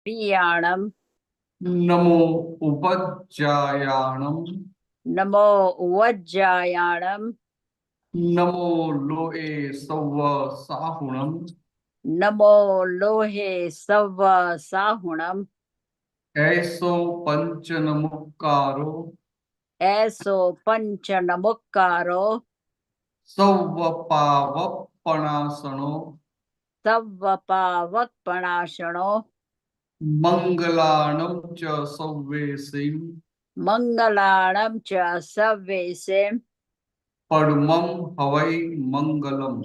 પ્રિયાણમ નમો ઉપજ્જાયાણમ નમો ઉવજ્જાયાણમ નમો લોએ સૌવ સાહુણમ નમો લોહે serve સાહુણમ એસો પંચનમુક્કારો એસો પંચ નમુક્કારો સૌવ પાવપણાસણો serve પાવકપણાશણો મંગલાણમ ચ સૌવેસીમ મંગલાણમ ચ સવ્યેસે પડમમ હવૈ મંગલમ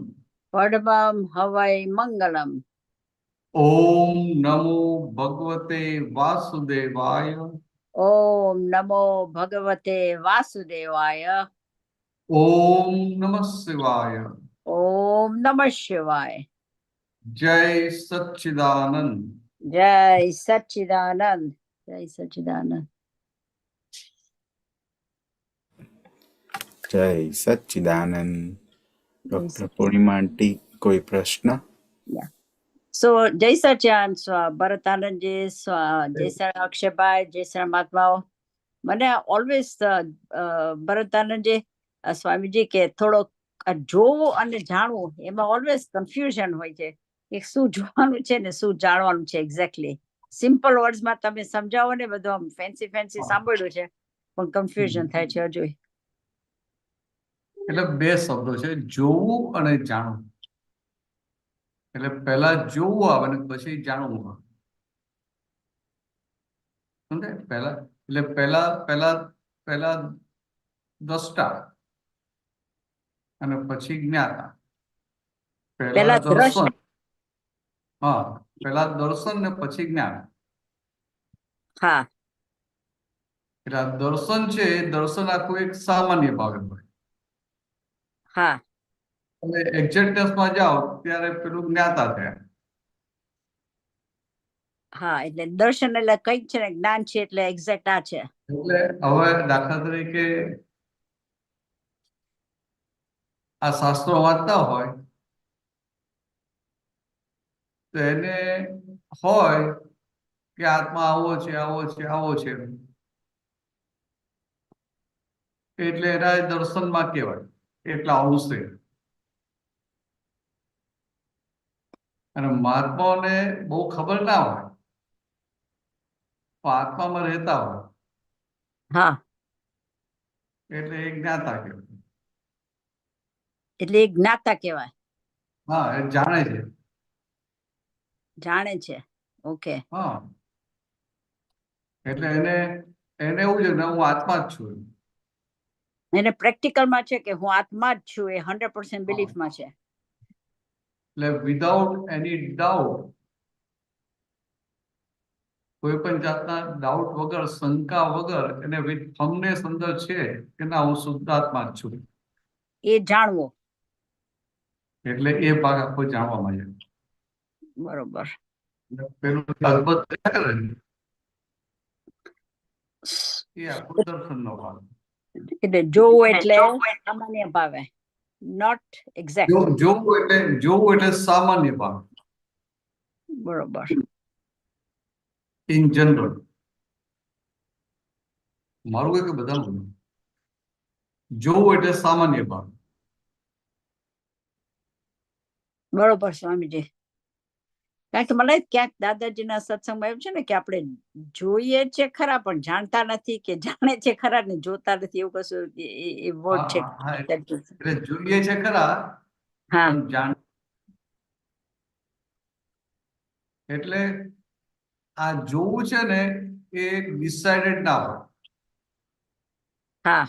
પડમમ હવૈ મંગલમ. ઓમ નમો ભગવતે વાસુદેવાય ઓમ નમો ભગવતે વાસુદેવાય. ઓમ નમઃ શિવાય. ઓમ નમઃ શિવાય. જય સચ્ચિદાનંદ. જય સચ્ચિદાનંદ. જય સચ્ચિદાનંદ. જય સચ્ચિદાનંદ. ડોક્ટર પૂર્ણિમા આંટી, કોઈ પ્રશ્ન? So જય સચ્ચિદાનંદ ભરતાનંદજી, જય સર અક્ષયભાઈ, જય સર મહાત્માઓ. મને ઓલવેઝ ભરતાનંદજી સ્વામીજી કે થોડોક જોવું અને જાણવું એમાં ઓલવેઝ કન્ફ્યુઝન હોય છે કે શું જોવાનું છે ને શું જાણવાનું છે. એક્ઝેક્ટલી સિમ્પલ વર્ડ્સમાં તમે સમજાવો ને, બધું આમ ફેન્સી સાંભળ્યું છે પણ કન્ફ્યુઝન થાય છે હજુ. એટલે બે શબ્દો છે, જોવું અને જાણવું. એટલે પહેલા જોવું આવે ને પછી જાણવું આવે. સમજાય? પહેલા દ્રષ્ટા અને પછી જ્ઞાતા. પહેલા દર્શન. હા, પહેલા દર્શન ને પછી જ્ઞાન. હા, એટલે આ દર્શન છે, દર્શન આખું એક સામાન્ય ભાવે હોય. હા, તમે એક્ઝેક્ટનેસમાં જાઓ ત્યારે પેલું જ્ઞાતા થયા. હા, એટલે દર્શન એટલે કઈક છે ને, જ્ઞાન છે એટલે એક્ઝેક્ટ આ છે. એટલે હવે દાખલા તરીકે આ શાસ્ત્રો વાંચતા હોય તો એને હોય કે આત્મા આવો છે, આવો છે, આવો છે, એટલે એના દર્શનમાં કહેવાય એટલા અંશે. અને મહાત્માઓને બહુ ખબર ના હોય, આત્મામાં રહેતા હોય, હા, એટલે એ જ્ઞાતા કહેવાય. એટલે એ જ્ઞાતા કહેવાય. હા, એ જાણે છે. જાણે છે. ઓકે. હા, એટલે એને એવું છે ને, હું આત્મા જ છું. એને પ્રેક્ટિકલમાં છે કે હું આત્મા જ છું, એ 100% બિલીફમાં છે. એટલે વિધાઉટ એની ડાઉટ, કોઈ પણ જાતના ડાઉટ વગર, શંકા વગર એને વિથ ફર્મનેસ અંદર છે કે ના, હું શુદ્ધ આત્મા જ છું. એ જાણવો. એટલે એ ભાગ આખો જાણવામાં છે. બરોબર. પેલું અદભુત એ આખો દર્શનનો ભાગ. એટલે જોવું એટલે સામાન્ય ભાવે, નોટ એક્ઝેક્ટ. જોવું એટલે સામાન્ય ભાગ. બરોબર. In general. મારું કે બધાનું જોવું એટલે સામાન્ય ભાગ. બરોબર સ્વામીજી. કારણ કે મને ક્યાંક દાદાજીના સત્સંગમાં એવું છે ને કે આપણે જોઈએ છે ખરા પણ જાણતા નથી, કે જાણે છે ખરા ને જોતા નથી, એવું કશું એ વર્ડ છે. એટલે જોઈએ છે ખરા પણ જાણ. એટલે આ જોવું છે ને એ ડિસાઇડેડ ના હોય. હા,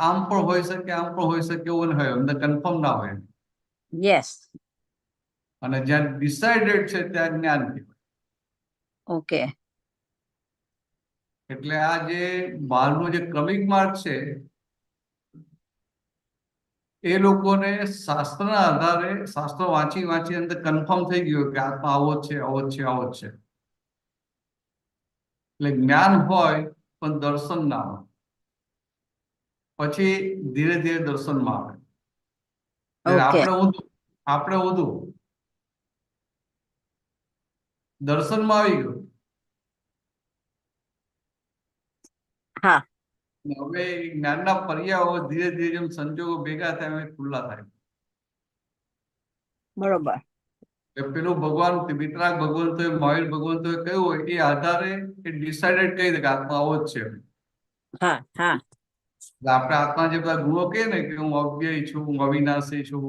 આમ પણ હોઈ શકે, આમ પણ હોઈ શકે, એવું હોય, અંદર કન્ફર્મ ના હોય. યસ. અને જ્યાં ડિસાઇડેડ છે ત્યાં જ્ઞાન કહેવાય. ઓકે. એટલે આ જે બહારનો જે ક્રમિક માર્ગ છે, એ લોકોને શાસ્ત્રના આધારે, શાસ્ત્રો વાંચી અંદર કન્ફર્મ થઈ ગયું કે આત્મા આવો જ છે, આવો જ છે, આવો જ છે. એટલે જ્ઞાન હોય પણ દર્શન ના હોય. પછી ધીરે ધીરે દર્શનમાં આવે. આપણે ઊંધું. દર્શનમાં આવી ગયું. હા અને હવે એ જ્ઞાનના પર્યાયો ધીરે ધીરે જેમ સંજોગો ભેગા થાય એમ ખુલ્લા થાય. બરોબર. કે પેલું ભગવાન વિતરાગ ભગવંતોએ મહાવીર ભગવંતોએ કહ્યું હોય એ આધારે એ ડિસાઇડેડ કરી દે કે આત્મા આવો જ છે. હા હા એટલે આપણે આત્મા જે બધા ગુણો કહે ને કે હું અવ્યય છું, હું અવિનાશી છું,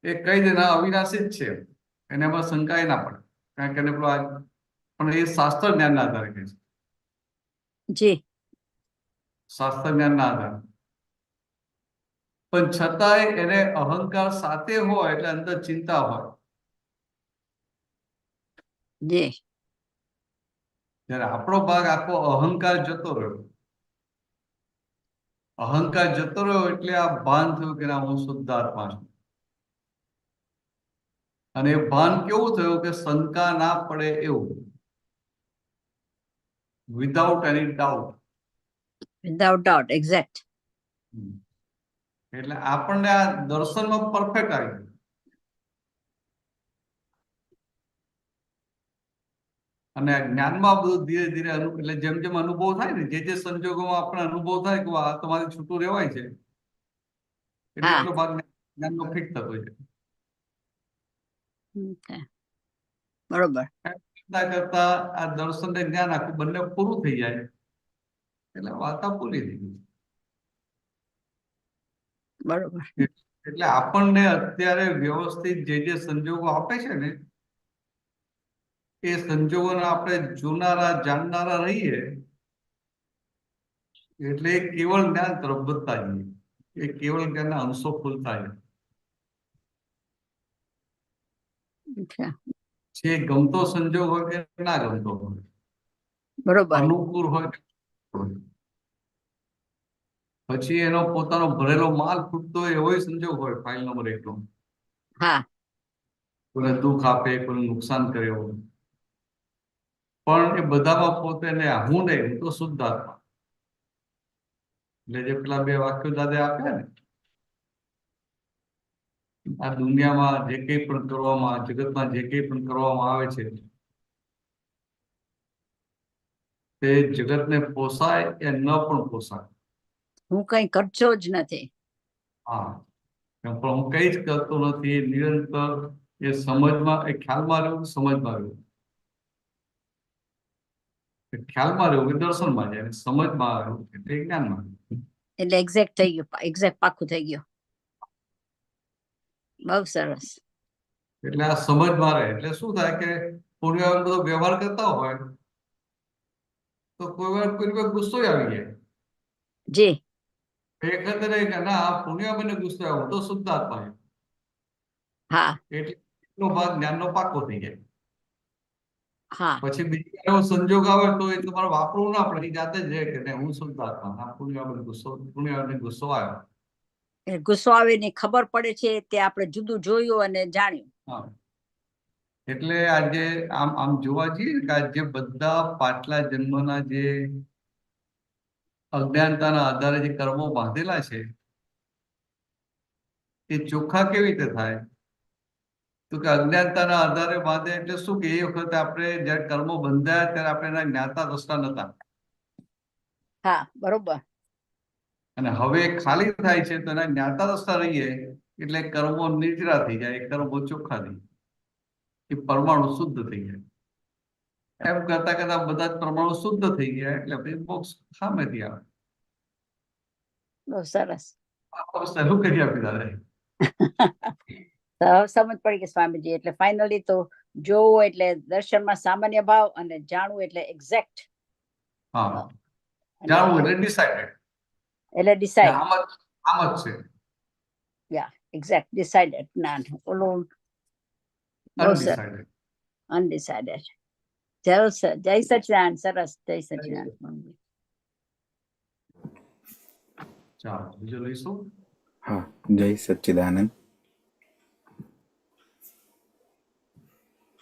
એ કહી દે ના અવિનાશી જ છે. એને એમાં શંકાએ ના પડે, કારણ કે એને પેલું પણ એ શાસ્ત્ર જ્ઞાનના આધારે કહે છે. જી શાસ્ત્ર જ્ઞાનના આધારે. પણ છતાંય એને અહંકાર સાથે હોય એટલે અંદર ચિંતા હોય. જી જ્યારે આપણો ભાગ આખો અહંકાર જતો રહ્યો, અહંકાર જતો રહ્યો એટલે આ ભાન થયું કે ના હું શુદ્ધ આત્મા છું. અને એ ભાન કેવું થયું કે શંકા ના પડે એવું, વિધાઉટ એની ડાઉટ. Without doubt exact. એટલે આપણને આ દર્શનમાં પરફેક્ટ આવી ગયું. અને જ્ઞાનમાં બધું ધીરે ધીરે એટલે જેમ જેમ અનુભવ થાય ને, જે સંજોગોમાં આપણે અનુભવ થાય કે આ તમારી છૂટું રહેવાય છે, એટલે એટલો ભાગ જ્ઞાનનો ફિટ થતો છે. બરોબર. કરતા આ દર્શન ને જ્ઞાન આખું બંને પૂરું થઈ જાય એટલે વાર્તા પૂરી થઈ ગઈ. બરોબર. એટલે આપણને અત્યારે વ્યવસ્થિત જે સંજોગો આપે છે ને, એ સંજોગોને આપણે જોનારા જાણનારા રહીએ એટલે એ કેવળ જ્ઞાન તરફ વધતા જઈએ, એ કેવળ જ્ઞાનના અંશો ખુલતા જાય. છે ગમતો સંજોગ હોય કે ના ગમતો હોય, બરોબર. અનુકૂળ હોય, પછી એનો પોતાનો ભરેલો માલ ખૂટતો હોય એવો સંજોગ હોય, ફાઇલ નંબર 1 નો. હા કોઈને દુઃખ આપે, કોઈને નુકસાન કરે, પણ એ બધામાં પોતે ને હું નહીં, હું તો શુદ્ધ આત્મા. એટલે જે પેલા 2 વાક્યો દાદા આપ્યા ને, આ દુનિયામાં જે કંઈ પણ કરવામાં, જગતમાં જે કંઈ પણ કરવામાં આવે છે, તે જગતને પોસાય કે ન પણ પોસાય. હું કઈ કરતો જ નથી. હા, પણ હું કઈ જ કરતો નથી. નિરંતર એ સમજમાં, એ ખ્યાલમાં રહેવું, સમજમાં રહેવું. ખ્યાલમાં રહેવું કે દર્શનમાં જાય, સમજમાં રહેવું એટલે જ્ઞાનમાં. એટલે એક્ઝેક્ટ થઈ ગયું, એક્ઝેક્ટ પાકું થઈ ગયું. બહુ સરસ. એટલે આ સમજમાં રહે એટલે શું થાય કે પૂર્ણ બધો વ્યવહાર કરતા હોય તો કોઈ વાર ગુસ્સો આવી જાય. જી એકંદરે કે ના પુણ્ય મને ગુસ્સો આવ્યો, તો શુદ્ધ આત્મા છે. હા એટલે ભાગ જ્ઞાનનો પાકો થઈ જાય. હા પછી બીજો એવો સંજોગ આવે તો એ તમારે વાપરવું ના પડે, જાતે જ રહે કે હું શુદ્ધ આત્મા. ના પુણ્ય ગુસ્સો આવ્યો, ગુસ્સો આવે ને ખબર પડે છે તે આપણે જુદું જોયું અને જાણ્યું. હા, એટલે આજે આમ જોવા જઈએ કે આજે બધા પાછલા જન્મના જે અજ્ઞાનતાના આધારે જે કર્મો બાંધેલા છે એ ચોખ્ખા કેવી રીતે થાય? તો કે અજ્ઞાનતાના આધારે બાંધે એટલે શું કે એ વખતે આપણે જયારે કર્મો બંધાયા ત્યારે આપણે એના જ્ઞાતા દ્રષ્ટા નતા. હા બરોબર. અને હવે ખાલી થાય છે તો એના જ્ઞાતા દ્રષ્ટા રહીએ એટલે કર્મો નિર્જરા થઈ જાય, કર્મો ચોખ્ખા થઈ જાય, એ પરમાણુ શુદ્ધ થઈ જાય. એમ કરતા કરતા બધા જ પરમાણુ શુદ્ધ થઈ ગયા એટલે પછી મોક્ષ સામેથી આવે. બહુ સરસ. સહેલું કરી આપી દાદા. સમજ પડી કે સ્વામીજી એટલે ફાઇનલી તો જોવું એટલે દર્શનમાં સામાન્ય ભાવ અને જાણવું એટલે એક્ઝેક્ટ. હા, જાણવું એટલે ડિસાઇડેડ. એટલે ડિસાઇડ. આમ જ છે. યા એક્ઝેક્ટ ડિસાઇડેડ જ્ઞાન. ઓલું અનડિસાઇડેડ. અનડિસાઇડેડ. જય સચિદાનંદ. સરસ. જય સચિદાનંદ. ચાલો બીજો લઈશું. હા, જય સચ્ચિદાનંદ.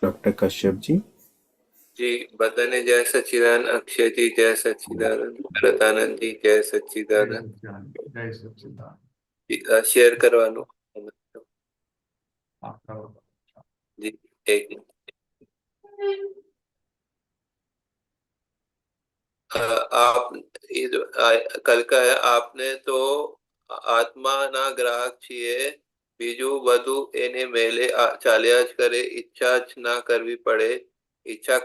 ડોક્ટર કશ્યપજી. જી બધાને જય સચ્ચિદાનંદ. અક્ષયજી જય સચ્ચિદાનંદ. ભરતાનંદજી જય સચ્ચિદાનંદ. જય સચ્ચિદાનંદ. શેર કરવાનું. હા, જી એક મિનિટ. आप ये जो कल का है, आपने तो આત્માના ગ્રાહક છીએ, બીજું બધું એને મેલે ચાલ્યા જ કરે, ઈચ્છા જ ના કરવી પડે. ઈચ્છા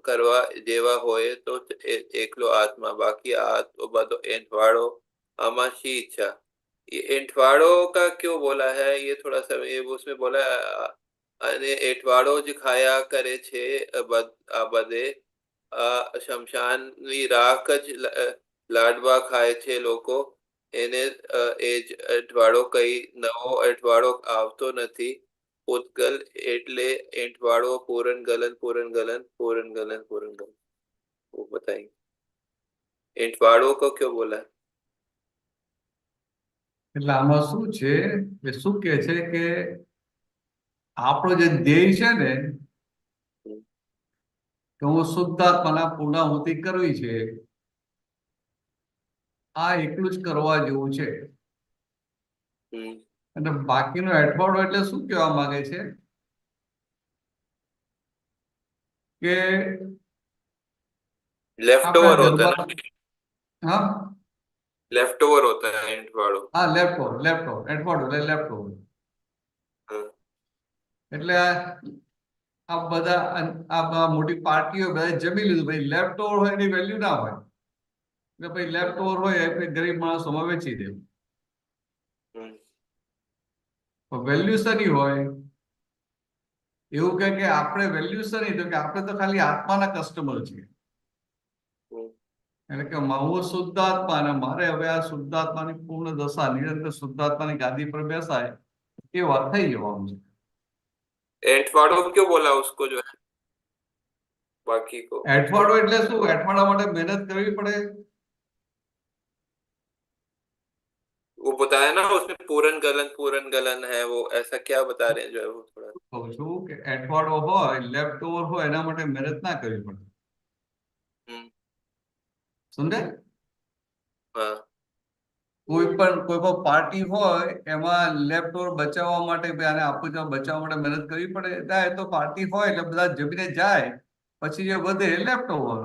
કરવા જેવા હોય તો એકલો આત્મા, बाकी આ तो બધો एंठवाड़ो, आमा शी इच्छा। ये एंठवाड़ो का क्यों बोला है, ये थोड़ा सा ये उसमें बोला અને એંઠવાડો જ ખાયા કરે છે આ બધે, શમશાનની રાખ જ લાડવા ખાય છે લોકો, એને એ જ એંઠવાડો, કઈ નવો એંઠવાડો આવતો નથી। પૂતગલ એટલે એંઠવાડો, પૂરણ ગલન પૂરણ ગલન પૂરણ ગલન પૂરણ ગલન, वो बताइए एंठवाड़ो को क्यों बोला। એટલે આમાં શું છે, એ શું કે છે કે આપણો જે ધ્યેય છે ને કે હું શુદ્ધાત્માના પૂર્ણાહુતિ કરવી છે, આ એકલું જ કરવા જેવું છે। અને બાકીનો એઠવાડો એટલે શું કહેવા માંગે છે કે लेफ्ट આપણા ओवर होता है ઘરમાં, ना, હા लेफ्ट ओवर होता है एंठवाड़ो। હા લેફ્ટ ઓવર એઠવાડો એટલે લેફ્ટ ઓવર, हाँ, એટલે આ બધા આ મોટી પાર્ટીઓ બધા જમી લીધું, ભાઈ લેફ્ટ ઓવર હોય એની વેલ્યુ ના હોય, એટલે ભાઈ લેફ્ટ ઓવર હોય એ ગરીબ માણસોમાં વેચી દે। વેલ્યુ શની હોય, એવું કે આપણે વેલ્યુ શની, તો કે આપણે તો ખાલી આત્માના કસ્ટમર છીએ। એટલે કે હું શુદ્ધાત્મા અને મારે હવે આ શુદ્ધાત્માની પૂર્ણ દશા, નિરંતર શુદ્ધાત્માની ગાદી પર બેસાય, એ વાત થઈ જવાનું છે। एंठवाड़ो क्यों बोला उसको जो है, बाकी को। એઠવાડો એટલે શું, એઠવાડા માટે મહેનત કરવી પડે। वो बताया ना उसमें पूरन गलन है, वो ऐसा क्या बता रहे हैं जो है वो थोड़ा। કહું છું કે એઠવાડો હોય, લેફ્ટ ઓવર હોય, એના માટે મહેનત ના કરવી પડે, સમજે। हाँ, કોઈ પણ પાર્ટી હોય એમાં લેફ્ટ ઓવર બચાવવા માટે, આને આપું જાવ બચાવવા માટે મહેનત કરવી પડે, ના એ તો પાર્ટી હોય એટલે બધા જમીને જાય, પછી જે વધે લેફ્ટ ઓવર,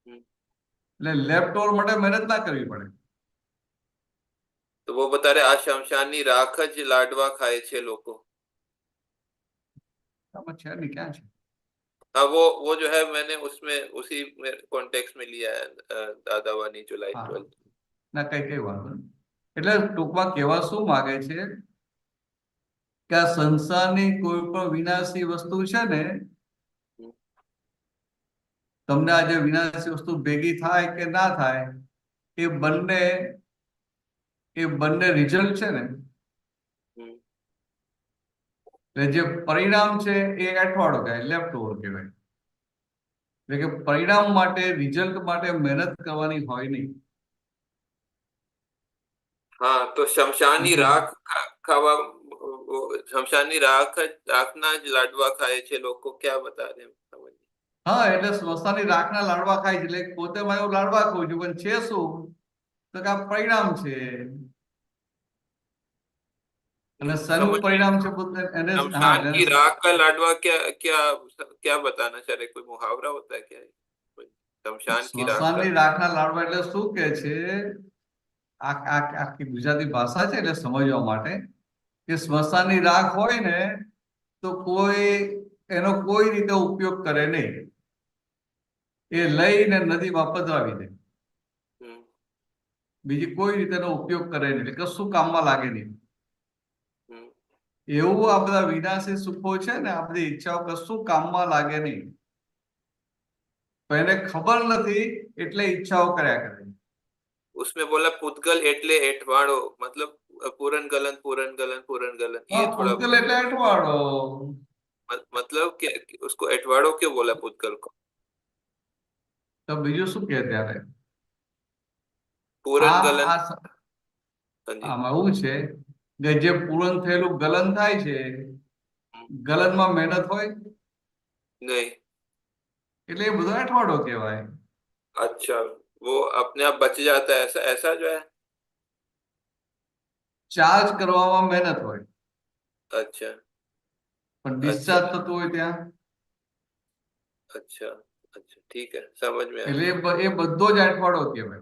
એટલે લેફ્ટ ઓવર માટે મહેનત ના કરવી પડે। तो वो बता रहे आ शमशाननी राख ज लाडवा खाए छे लोको। આમાં છે ને ક્યાં છે? हाँ, वो जो है मैंने उसमें उसी में कॉन्टेक्स्ट में लिया है, दादावानी जुलाई હા 12। ના કઈ વાંધો નહીં। એટલે ટૂંકમાં કહેવા શું માંગે છે કે આ સંસારની કોઈ પણ વિનાશી વસ્તુ છે ને, તમને આ જે વિનાશી વસ્તુ ભેગી થાય કે ના થાય, એ બંને રિઝલ્ટ છે ને, એટલે જે પરિણામ છે એ એઠવાડો કહેવાય, લેફ્ટ ઓવર કહેવાય। એટલે કે પરિણામ માટે, રિઝલ્ટ માટે મહેનત કરવાની હોય નહીં। हाँ, तो शमशाननी राख खावा, शमशाननी राखना ज लाडवा खाए छे लोको, क्या बता रहे हैं समझ। હા, એટલે સ્મશાનની રાખના લાડવા ખાય છે, એટલે પોતે માં એવું લાડવા ખાઉં છું, પણ છે શું, તો કે આ પરિણામ છે। અને શેનું પરિણામ છે પોતે એને, હા शमशान की राख का लाडवा क्या क्या क्या बताना चाह रहे, कोई मुहावरा होता है क्या, शमशान की राख का। સ્મશાનની રાખના લાડવા એટલે શું કે છે, આખી ગુજરાતી ભાષા છે એટલે સમજવા માટે, કે સ્મશાનની રાખ હોય ને તો કોઈ એનો કોઈ રીતે ઉપયોગ કરે નહીં, એ લઈને નદીમાં પધરાવી દે, બીજી કોઈ રીતે એનો ઉપયોગ કરે નહીં, એટલે કશું કામમાં લાગે નહીં। એવું આ બધા વિનાશી સુખો છે ને, આ બધી ઈચ્છાઓ કશું કામમાં લાગે નહીં, પણ એને ખબર નથી એટલે ઈચ્છાઓ કર્યા કરે। उसमें बोला पुद्गल एटले एठवाड़ो, मतलब पूरन गलन पूरन गलन पूरन गलन, ये थोड़ा પૂતગલ એટલે એઠવાડો, मतलब उसको एठवाड़ो क्यों बोला पुद्गल को। તો બીજું શું કે ત્યારે पूरन આ गलन। આ हाँ जी। આમાં એવું છે કે જે પૂરણ થયેલું ગલન થાય છે, ગલનમાં મહેનત હોય, नहीं, એટલે એ બધો એઠવાડો કહેવાય। अच्छा, वो अपने आप बच जाता है, ऐसा ऐसा जो है। ચાર્જ કરવામાં મહેનત હોય, अच्छा, પણ ડિસ્ચાર્જ થતું હોય ત્યાં अच्छा अच्छा ठीक है, समझ में એટલે आया। એ બધો જ અઠવાડો કહેવાય.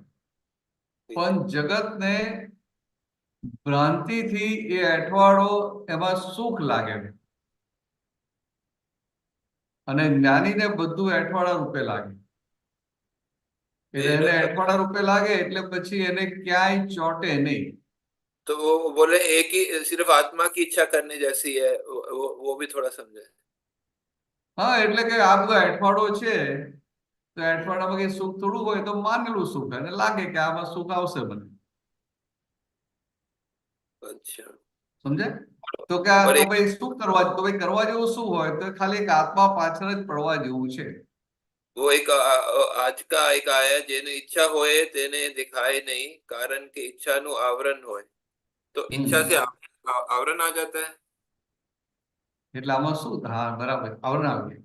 પણ જગતને ભ્રાંતિથી એ અઠવાડો એમાં સુખ લાગે અને જ્ઞાનીને બધું અઠવાડા રૂપે લાગે. એટલે એને અઠવાડા રૂપે લાગે એટલે પછી એને ક્યાંય ચોંટે નહીં. तो वो बोले एक ही सिर्फ आत्मा की इच्छा करने जैसी है, वो भी थोड़ा समझे। હા, એટલે કે આ બધો અઠવાડો છે તો અઠવાડામાં કઈ સુખ થોડું હોય, તો માનેલું સુખ અને લાગે કે આમાં સુખ આવશે મને. अच्छा, સમજે? તો કે આ તો ભાઈ શું કરવા, તો ભાઈ કરવા જેવું શું હોય? તો ખાલી એક આત્મા પાછળ જ પડવા જેવું છે. वो एक आज का एक आया जेने इच्छा होए तेने दिखाए नहीं, कारण के इच्छा नु आवरण होए, तो इच्छा से आवरण आ जाता है। એટલે આમાં શું? હા, બરાબર, આવરણ આવે.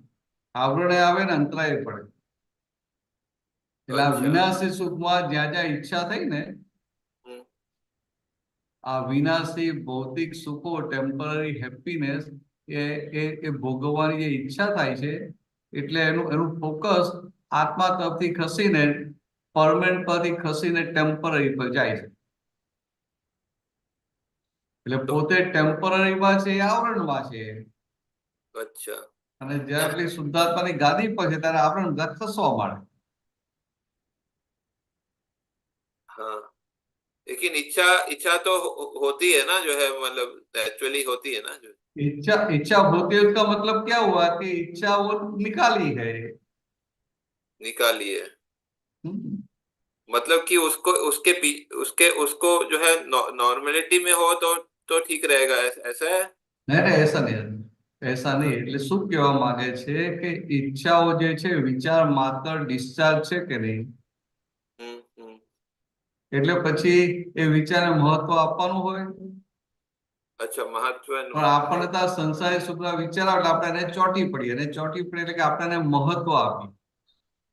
આવરણે આવે ને અંતરાય પડે. એટલે આ વિનાશી સુખમાં જ્યાં જ્યાં ઈચ્છા થઈ ને, આ વિનાશી ભૌતિક સુખો, ટેમ્પરરી હેપીનેસ એ ભોગવવાની જે ઈચ્છા થાય છે, એટલે એનું ફોકસ આત્મા તરફથી ખસીને પરમેનન્ટ પરથી ખસીને ટેમ્પરરી પર જાય છે. એટલે પોતે ટેમ્પરરીમાં છે, એ આવરણમાં છે. अच्छा, અને જ્યારે પેલી શુદ્ધાત્માની ગાદી પર છે ત્યારે આવરણ બધા ખસવા માંડે. हाँ, लेकिन इच्छा इच्छा तो होती है ना, जो है मतलब नेचुरली होती है ना, जो इच्छा होती है उसका मतलब क्या हुआ कि इच्छा वो निकाली है. निकाली है, मतलब कि उसको उसको जो है नॉर्मेलिटी में हो तो ठीक रहेगा, ऐसा है? नहीं, ऐसा नहीं, ऐसा नहीं. એટલે શું કહેવા માંગે છે કે ઈચ્છાઓ જે છે વિચાર માત્ર ડિસ્ચાર્જ છે કે નહીં, એટલે પછી એ વિચારને મહત્વ આપવાનું હોય. अच्छा, महत्व પણ આપણને તો સંસારી સુખના વિચાર આવે એટલે આપણે એને ચોંટી પડીએ, અને ચોંટી પડીએ એટલે કે આપણે એને મહત્વ આપીએ.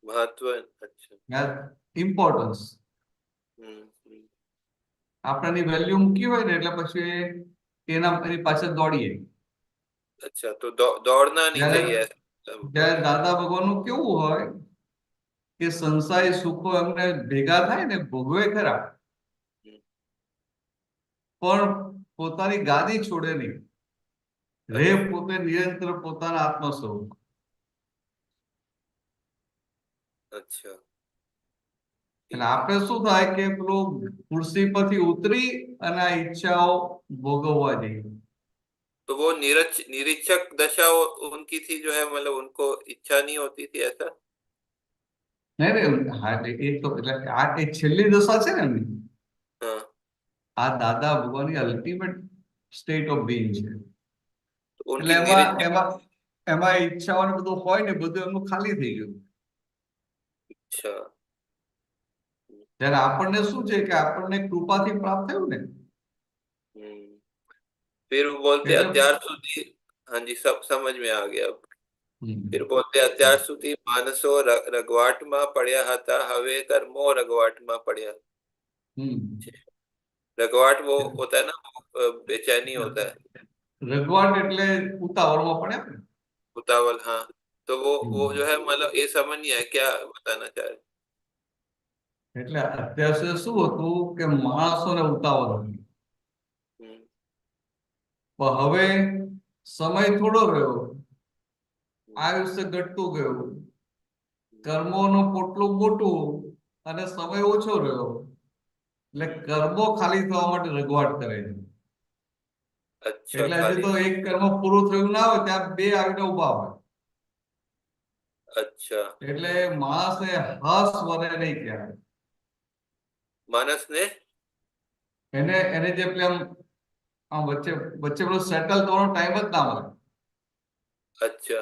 महत्व, अच्छा, ઇમ્પોર્ટન્સ આપણની વેલ્યુ મૂકી હોય ને એટલે પછી એના એની પાછળ દોડીએ. अच्छा, तो दौड़ना नहीं चाहिए। જ્યારે દાદા ભગવાનનું કેવું હોય કે સંસારી સુખો એમને ભેગા થાય ને, ભોગવે ખરા, પણ પોતાની ગાદી છોડે નહીં, રે પોતે નિરંતર પોતાના આત્મ સ્વરૂપ. अच्छा, એટલે આપણે શું થાય કે પેલું ખુરશી પરથી ઉતરી અને આ ઈચ્છાઓ ભોગવવા જઈએ. तो वो निरीक्षक दशा उनकी थी, जो है मतलब उनको इच्छा नहीं होती थी, ऐसा? નહીં રે, હા, એ તો એટલે આ એક છેલ્લી દશા છે ને એમની. આ દાદા ભગવાનની અલ્ટિમેટ સ્ટેટ ઓફ બીઈંગ છે. એટલે એમાં ઈચ્છાઓ ને બધું હોય ને, બધું એમનું ખાલી થઈ ગયું. अच्छा, ત્યારે આપણને શું છે કે આપણને કૃપાથી પ્રાપ્ત થયું ને. फिर वो बोलते अत्यार सुधी, हाँ जी, सब समझ में आ गया अब। फिर बोलते अत्यार सुधी मानसो रगवाट में पड़्या हता, हवे कर्मो रगवाट में पड़्या। रगवाट वो होता है ना, बेचैनी होता है, रगवाट એટલે ઉતાવળમાં પડ્યા ને, उतावल, हाँ। तो वो जो है मतलब ये समझ नहीं है क्या बताना चाह रहे? એટલે અત્યાર સુધી શું હતું કે માણસોને ઉતાવળ હતી, પણ હવે સમય થોડો રહ્યો, આયુષ્ય ઘટતું ગયું, કર્મોનું પોટલું મોટું અને સમય ઓછો રહ્યો, એટલે કર્મો ખાલી થવા માટે રગવાટ કરે છે. એટલે હજી તો એક કર્મ પૂરું થયું ના હોય ત્યાં બે આવીને ઉભા હોય. अच्छा, એટલે માણસને હાસ વરે નહીં કહેવાય. માણસને એને એને જે પેલા આમ વચ્ચે વચ્ચે પેલો સેટલ થવાનો ટાઈમ જ ના મળે. अच्छा,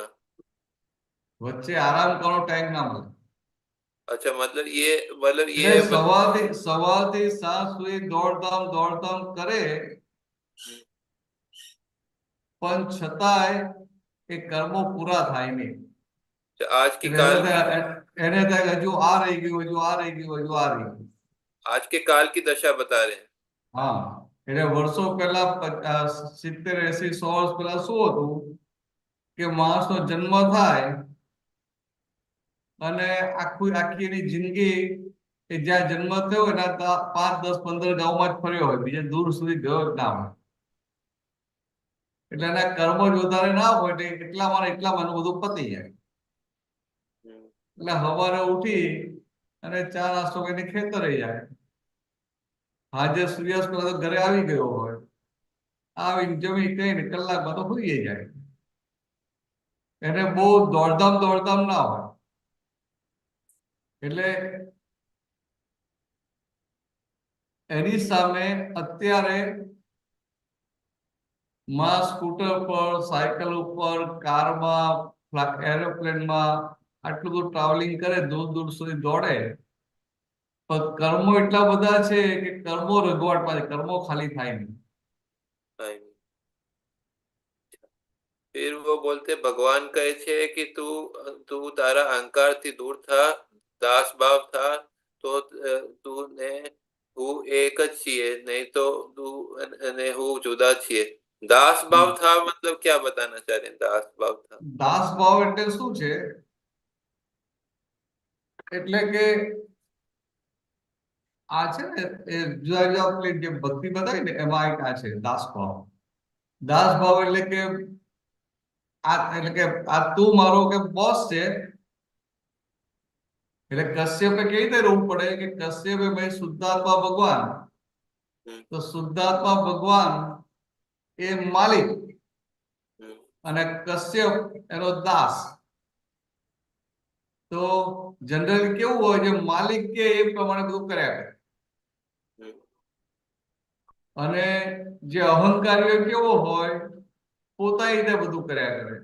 વચ્ચે આરામ કરવાનો ટાઈમ ના મળે. अच्छा, मतलब ये સવારથી સાંજ સુધી દોડધામ કરે, પણ છતાંય એ કર્મો પૂરા થાય નહીં. आज के काल એને થાય હજુ આ રહી ગયું, હજુ આ રહી ગયું, હજુ આ રહી ગયું. आज के काल की दशा बता रहे हैं। હા, એટલે વર્ષો પહેલા 70, 80, 100 વર્ષ પહેલા શું હતું કે માણસનો જન્મ થાય અને આખી એની જિંદગી એ જ્યાં જન્મ થયો એના 5, 10, 15 ગામમાં જ ફર્યો હોય, બીજે દૂર સુધી ગયો જ ના હોય. એટલે એના કર્મો જ વધારે ના હોય એટલે એટલામાં એનું બધું પતી જાય. એટલે સવારે ઉઠી અને ચા નાસ્તો કરીને ખેતરે જાય. હાજર સૂર્યાસ્ત પહેલા તો ઘરે આવી ગયો હોય, આવીને જમી કહીને કલાકમાં તો સુઈ જાય. એને બહુ દોડધામ ના હોય. એટલે એની સામે અત્યારે માં સ્કૂટર પર, સાયકલ ઉપર, કારમાં, એરોપ્લેનમાં આટલું બધું ટ્રાવેલિંગ કરે, દૂર દૂર સુધી દોડે, પણ કર્મો એટલા બધા છે કે કર્મો રઘવાટ પાડે, કર્મો ખાલી થાય નહીં. फिर वो बोलते भगवान कहे छे कि तू तारा अहंकार थी दूर था, दास भाव था, तो तूने હું એક જ છીએ, નહીં તો તું અને હું જુદા છીએ. દાસ ભાવ था मतलब क्या बताना चाह रहे हैं? दास भाव था, દાસ ભાવ એટલે શું છે? એટલે કે આ છે ને એ જુદા જુદા પેલી જે ભક્તિ બતાવી ને એમાં એક આ છે દાસ ભાવ. દાસ ભાવ એટલે કે આ તું મારો કે બોસ છે. એટલે કશ્યપે કેવી રીતે રહેવું પડે કે કશ્યપે ભાઈ શુદ્ધાત્મા ભગવાન, તો શુદ્ધાત્મા ભગવાન એ માલિક અને કશ્યપ એનો દાસ. તો જનરલી કેવું હોય, જે માલિક કે એ પ્રમાણે બધું કર્યા કરે. અને જે અહંકારીઓ કેવો હોય, પોતાની રીતે બધું કર્યા કરે.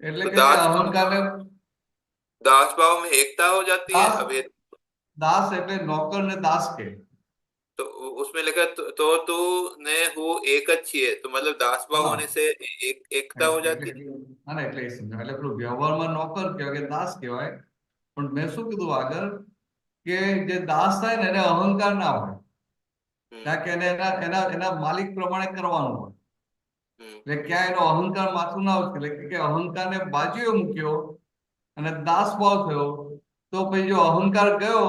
એટલે કે અહંકાર दास भाव में एकता हो जाती है. दास- अभी દાસ એટલે નોકર ને દાસ કે. तो उसमें लिखा तो तू ने હું એક જ છીએ, તો मतलब दास भाव हाँ। होने से एकता हो जाती है. હા ને, એટલે એ સમજાય. એટલે પેલું વ્યવહારમાં નોકર કહેવાય કે દાસ કહેવાય, પણ મેં શું કીધું આગળ કે જે દાસ થાય ને એને અહંકાર ના હોય, કારણ કે એને એના માલિક પ્રમાણે કરવાનું હોય. એટલે ક્યાં એનો અહંકાર માથું ના હોય, એટલે કે અહંકારને બાજુએ મૂક્યો અને દાસ ભાવ થયો, તો પછી જો અહંકાર ગયો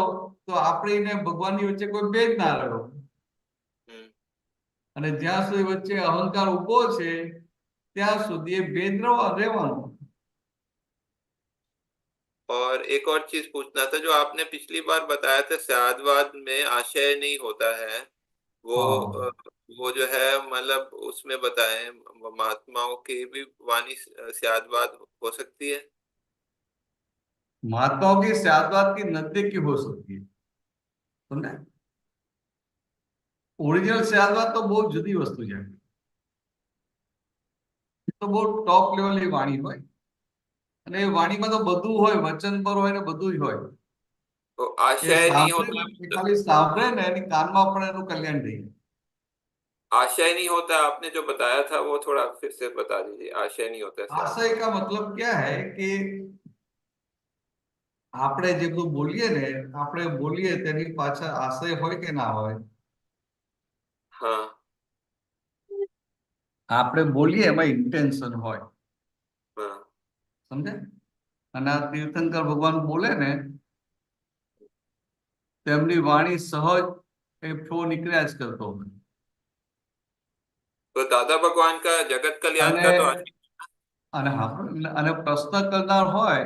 તો આપણી ને ભગવાનની વચ્ચે કોઈ ભેદ ના રહ્યો. અને જ્યાં સુધી વચ્ચે અહંકાર ઉભો છે ત્યાં સુધી એ ભેદ રહેવાનો. और एक और चीज पूछना था, जो आपने पिछली बार बताया था स्यादवाद में आशय नहीं होता है, वो हाँ। वो जो है मतलब उसमें बताएं महात्माओं की भी वाणी स्यादवाद हो सकती है. महात्माओं की स्यादवाद की नजदीक की हो सकती है, समझे? ओरिजिनल स्यादवाद तो बहुत जुदी वस्तु है, तो बहुत टॉप लेवलની વાણી હોય અને એ વાણીમાં તો બધું હોય, વચન પર હોય ને બધું જ હોય. तो એ आशय नहीं સાંભળે होता, એ ખાલી સાંભળે ને એની કાનમાં પણ એનું કલ્યાણ થઈ જાય. आशय नहीं होता. आपने जो बताया था वो थोड़ा फिर से बता दीजिए. आशय नहीं होता है. आशय का मतलब क्या है कि આપણે જે બધું બોલીએ ને, આપણે બોલીએ તેની પાછળ આશય હોય કે ના હોય? हाँ. આપણે બોલીએ એમાં ઇન્ટેન્શન હોય, हाँ. સમજે? અને આ તીર્થંકર ભગવાન બોલે ને તેમની વાણી સહજ એ ફ્લો નીકળ્યા જ કરતો હોય. तो दादा भगवान का जगत कल्याण का तो અને અને પ્રશ્ન કરનાર હોય,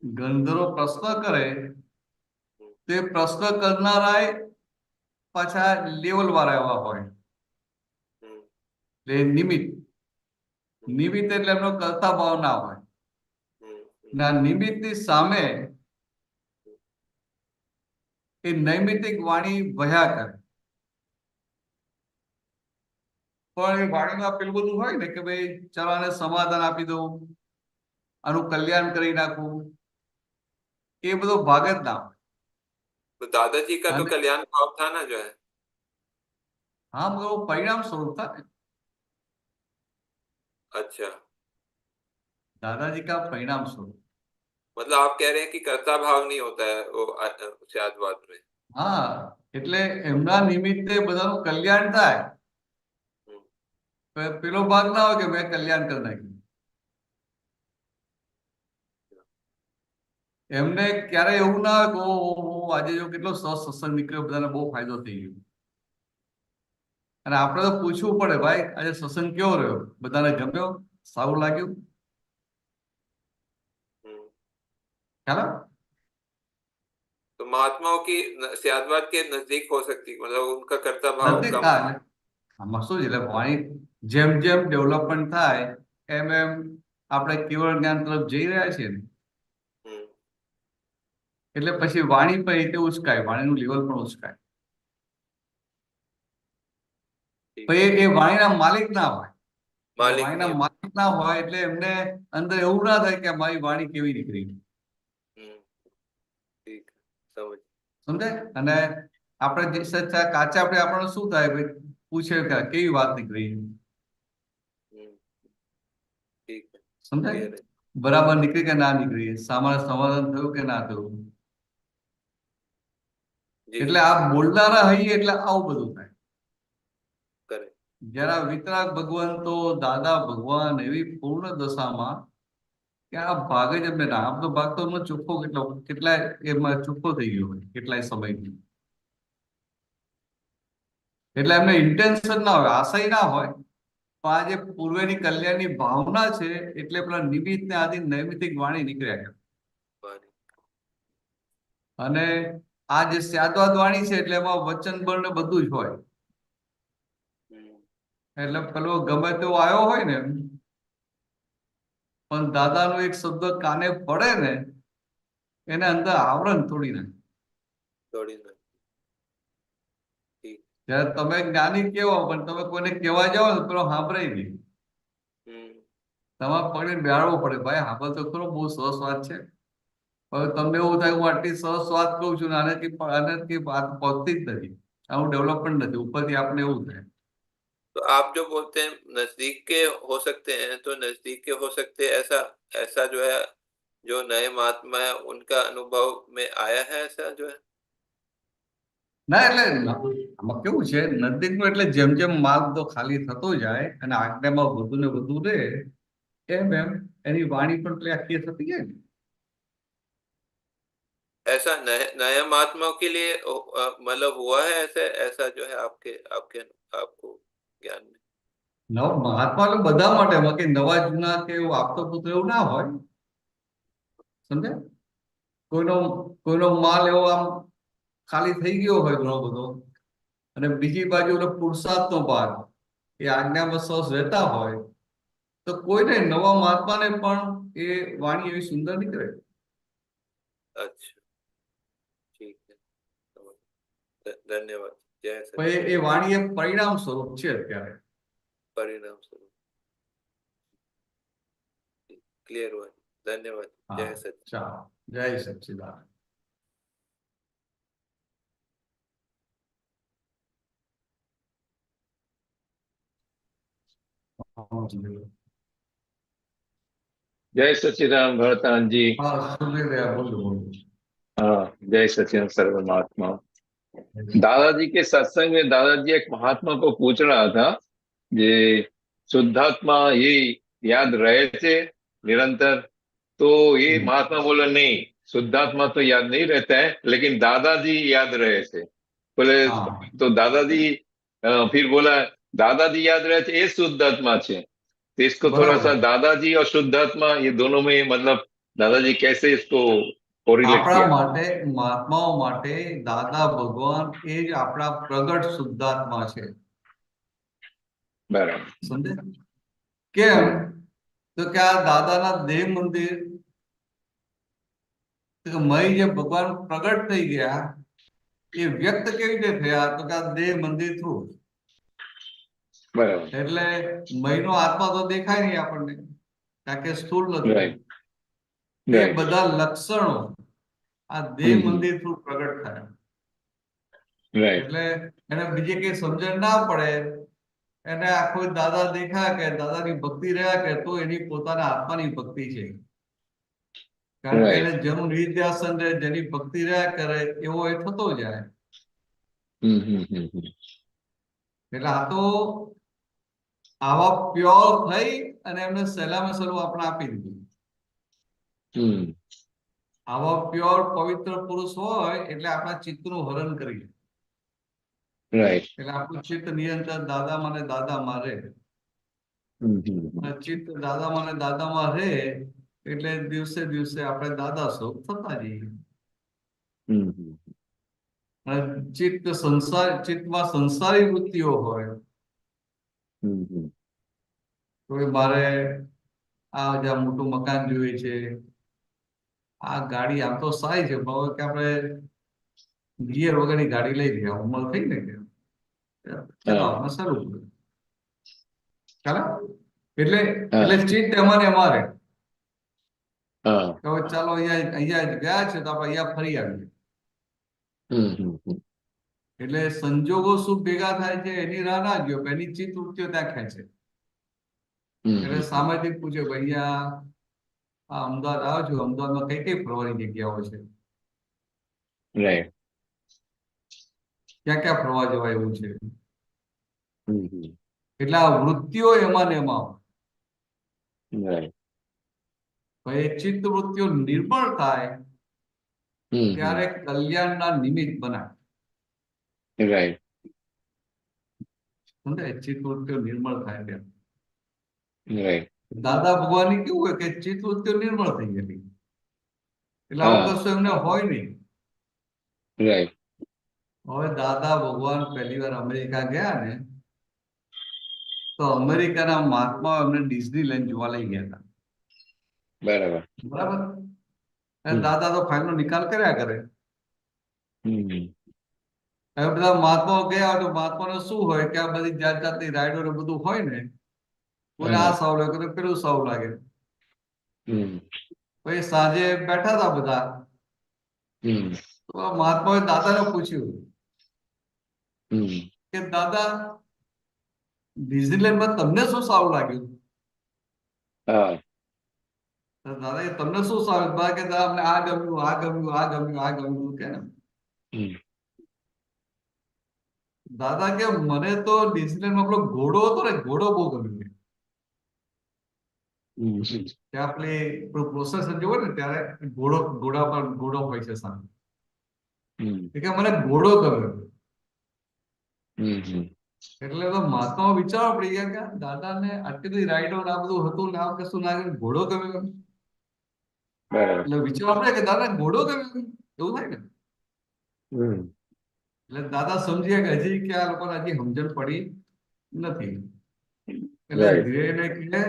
ગંધર્વ પ્રશ્ન કરે તે પ્રશ્ન કરનારા પાછા લેવલ વાળા એવા હોય. એટલે નિમિત્ત એટલે એમનો કરતા ભાવ ના હોય. ના નિમિત્તની સામે એ નૈમિતિક વાણી વહ્યા કરે. પણ એ વાણીમાં પેલું બધું હોય ને કે ભાઈ ચાલો આને સમાધાન આપી દઉં, આનું કલ્યાણ કરી નાખું, એ બધો ભાગ જ ના હોય. तो दादाजी का तो कल्याण भाव था ना जो है. हाँ, मगर वो परिणाम स्वरूप था. अच्छा, दादाजी का परिणाम स्वरूप. मतलब आप कह रहे हैं कि कर्ता भाव नहीं होता है वो स्यादवाद में. હા, એટલે એમના નિમિત્તે બધાનું કલ્યાણ થાય. પેલો ભાગ ના હોય કે મેં કલ્યાણ કરી નાખ્યું. એમને ક્યારેય એવું ના હોય કે ઓહો, આજે જો કેટલો સરસ સત્સંગ નીકળ્યો, બધાને બહુ ફાયદો થઈ ગયો. અને આપણે તો પૂછવું પડે, ભાઈ આજે સત્સંગ કેવો રહ્યો, બધાને ગમ્યો, સારું લાગ્યું, हम्म। ખ્યાલ? तो महात्माओं की सियादवाद के नजदीक हो सकती, मतलब उनका कर्ता भाव નજીક कम। થાય. આમાં શું છે, એટલે વાણી જેમ જેમ ડેવલપમેન્ટ થાય એમ એમ આપણે કેવળ જ્ઞાન તરફ જઈ રહ્યા છીએ ને, हम्म। એટલે પછી વાણી પણ એ રીતે ઉચકાય, વાણીનું લેવલ પણ ઉચકાય. ठीक પણ એ વાણીના માલિક ના હોય. मालिक વાણીના नहीं। માલિક ના હોય એટલે એમને અંદર એવું ના થાય કે મારી વાણી કેવી નીકળી, हम्म। ठीक समझ। સમજાય? અને આપણે જે સચ્ચા કાચા આપણે આપણને શું થાય, ભાઈ પૂછે કે કેવી વાત નીકળી, हम्म। ठीक है, સમજાય? क्लियर है। બરાબર નીકળી કે ના નીકળી, સામાન્ય સમાધાન થયું કે ના થયું. जी એટલે આ બોલનારા હઈએ એટલે આવું બધું થાય. करें। જરા વિતરાગ ભગવંતો દાદા ભગવાન એવી પૂર્ણ દશામાં કે આ ભાગ જ એમને ના, આમ તો ભાગ તો એમનો ચોખ્ખો કેટલાય એમાં ચોખ્ખો થઈ ગયો હોય કેટલાય સમયથી. એટલે એમને ઇન્ટેન્શન ના હોય, આશય ના હોય, પણ આ જે પૂર્વેની કલ્યાણની ભાવના છે એટલે પેલા નિમિત્ત ને આદિ નૈમિતિક વાણી નીકળ્યા કરે. वाणी। અને આ જે સ્યાદવાદ વાણી છે એટલે એમાં વચન બળ ને બધું જ હોય. हम्म। એટલે પેલો ગમે તેવો આવ્યો હોય ને, પણ દાદાનો એક શબ્દ કાને પડે ને એને અંદર આવરણ તોડી નાખે. थोड़ी ना। ठीक। જયારે તમે જ્ઞાની કેવો પણ તમે કોઈને કહેવા જાઓ ને પેલો સાંભળે નહીં, हम्म। તમારે પકડીને બેહાડવો પડે, ભાઈ સાંભળ તો ખરો, બહુ સરસ વાત છે. હવે તમને એવું થાય હું આટલી સરસ વાત કહું છું ને આનાથી વાત પહોંચતી જ નથી, આવું ડેવલપમેન્ટ નથી, ઉપરથી આપણે એવું થાય. तो आप जो बोलते हैं नजदीक के हो सकते हैं, तो नजदीक के हो सकते हैं, ऐसा ऐसा जो है, जो नए महात्मा है उनका अनुभव में आया है, ऐसा जो है। ના એટલે આમાં કેવું છે, નજદીકનું એટલે જેમ જેમ માર્ગ તો ખાલી થતો જાય અને આજ્ઞામાં વધુ ને વધુ રહે એમ એમ એની વાણી પણ પેલી આખી થતી જાય ને. ऐसा नए महात्माओं के लिए मतलब हुआ है, ऐसे ऐसा जो है आपके आपके आपको ज्ञान में। નવ મહાત્મા એટલે બધા માટે, એમાં કે નવા જૂના કે એવું આપતો પુત્ર એવું ના હોય, સમજે? કોઈનો કોઈનો માલ એવો આમ ખાલી થઈ ગયો હોય ઘણો બધો, અને બીજી બાજુ ઓલો પુરુષાર્થનો ભાગ એ આજ્ઞામાં સહજ રહેતા હોય, તો કોઈને નવા મહાત્માને પણ એ વાણી એવી સુંદર નીકળે. अच्छा, ठीक है, धन्यवाद। जय सच्चिदानंद। પણ એ વાણી એ પરિણામ સ્વરૂપ છે અત્યારે. परिणाम स्वरूप क्लियर हुआ। धन्यवाद। હા, जय सच्चिदानंद। ચાલો, જય સચ્ચિદાનંદ. जय सच्चिदानंद भरतान जी। હા, સુધીર રહ્યા, બોલો બોલો. हाँ, जय सच्चिदानंद सर्व महात्मा। दादाजी के सत्संग में दादाजी एक महात्मा को पूछ रहा था, ये शुद्धात्मा ये याद रहे थे निरंतर, तो ये महात्मा बोला नहीं, शुद्धात्मा तो याद नहीं रहता है, लेकिन दादाजी याद रहे थे। बोले हाँ। तो दादाजी फिर बोला दादाजी याद रहे थे, ये शुद्धात्मा छे। तो इसको थोड़ा बराबर। सा दादाजी और शुद्धात्मा ये दोनों में मतलब दादाजी कैसे इसको कोरिलेट આપણા किया? માટે મહાત્માઓ માટે દાદા ભગવાન એ જ આપણા પ્રગટ શુદ્ધાત્મા છે, बराबर। સમજે? કેમ? તો કે આ દાદાના દેહ મંદિર મય જે ભગવાન પ્રગટ થઈ ગયા એ વ્યક્ત કેવી રીતે થયા? તો કે આ દેહ મંદિર થ્રુ. बराबर। એટલે મયનો આત્મા તો દેખાય નહીં આપણને, કારણ કે સ્થૂળ નથી. राइट એ राइट બધા લક્ષણો આ દેહ મંદિર થ્રુ પ્રગટ થાય. राइट એટલે એને બીજી કઈ સમજણ ના પડે, એને આખો દાદા દેખાય કે દાદાની ભક્તિ રહ્યા કે તો એની પોતાના આત્માની ભક્તિ છે, કારણ કે એને જન્મ નિધ્યાસન જેની ભક્તિ રહ્યા કરે એવો એ થતો જાય. એટલે આ તો આવા પ્યોર થઈ અને એમને સહેલામાં સહેલું આપણે આપી દીધું. આવા પ્યોર પવિત્ર પુરુષ હોય એટલે આપણા ચિત્તનું હરણ કરીએ, રાઈટ. એટલે આપણું ચિત્ત નિરંતર દાદામાં ને દાદામાં રહે. અને ચિત્ત દાદામાં ને દાદામાં રહે એટલે દિવસે દિવસે આપણે દાદા સ્વરૂપ થતા જઈએ. અને ચિત્તમાં સંસારી વૃત્તિઓ હોય તો મારે આ જ્યાં મોટું મકાન જોઈએ છે, આ ગાડી આમ તો સારી છે, પણ કે આપણે ગિયર વગરની ગાડી લઈ ગયા, ઉંમર થઈ ને કે ચલાવવામાં સારું પડે. એટલે ચિત્ત અમારે અમારે હવે ચાલો અહીંયા ગયા છે તો આપણે અહીંયા ફરી આવીએ. એટલે સંજોગો શું ભેગા થાય છે એની રાહ ના ગયો, એની ચિત્ત વૃત્તિઓ ત્યાં ખેંચે. એટલે સામેથી પૂછે, ભાઈ આ અમદાવાદ આવો છો, અમદાવાદમાં કઈ કઈ ફરવાની જગ્યાઓ છે, રાઈટ. ક્યાં ક્યાં ફરવા જવાય એવું છે. એટલે આ વૃત્તિઓ એમાં ને એમાં ભાઈ ચિત્ત વૃત્તિઓ નિર્મળ થાય ત્યારે કલ્યાણના નિમિત્ત બનાવે. રાઈટ. સમજાય? ચિત્ત વૃત્તિઓ નિર્મળ થાય ત્યારે. રાઈટ. દાદા ભગવાન કેવું હોય કે ચિત્ત વૃત્તિઓ નિર્મળ થઈ ગયેલી, એટલે આવું કશું એમને હોય નહીં. રાઈટ. હવે દાદા ભગવાન પહેલી વાર અમેરિકા ગયા ને તો અમેરિકાના મહાત્મા એમને ડિઝનીલેન્ડ જોવા લઈ ગયા હતા. બરાબર. દાદા તો ફાઇલનો નિકાલ કર્યા કરે. હવે બધા મહાત્માઓ ગયા તો મહાત્માને શું હોય કે આ બધી જાત જાતની રાઈડો ને બધું હોય ને, કોઈને આ સાવ લાગે તો પેલું સાવ લાગે. પછી સાંજે બેઠા હતા બધા તો મહાત્માએ દાદાને પૂછ્યું કે દાદા ડિઝનીલેન્ડમાં તમને શું સારું લાગ્યું? દાદા તમને શું સારું કે અમને આ ગમ્યું, આ ગમ્યું, આ ગમ્યું, આ ગમ્યું કે દાદા કે મને તો ડિઝનીલેન્ડમાં આપણો ઘોડો હતો ને, ઘોડો બહુ ગમ્યો. ત્યાં આપણે પ્રોસેસ જોવો ને ત્યારે ઘોડો હોય છે સામે, કે મને ઘોડો ગમ્યો. એટલે તો મહાત્મા વિચારવા પડી ગયા કે દાદાને આટલી બધી રાઈડો આ બધું હતું ને આ કશું ના ઘોડો ગમ્યો. એટલે વિચારવા પડે કે દાદા ઘોડો ગમ્યો, એવું થાય ને. એટલે દાદા સમજ્યા કે હજી કે આ લોકોને હજી સમજણ પડી નથી. એટલે ધીરે કહે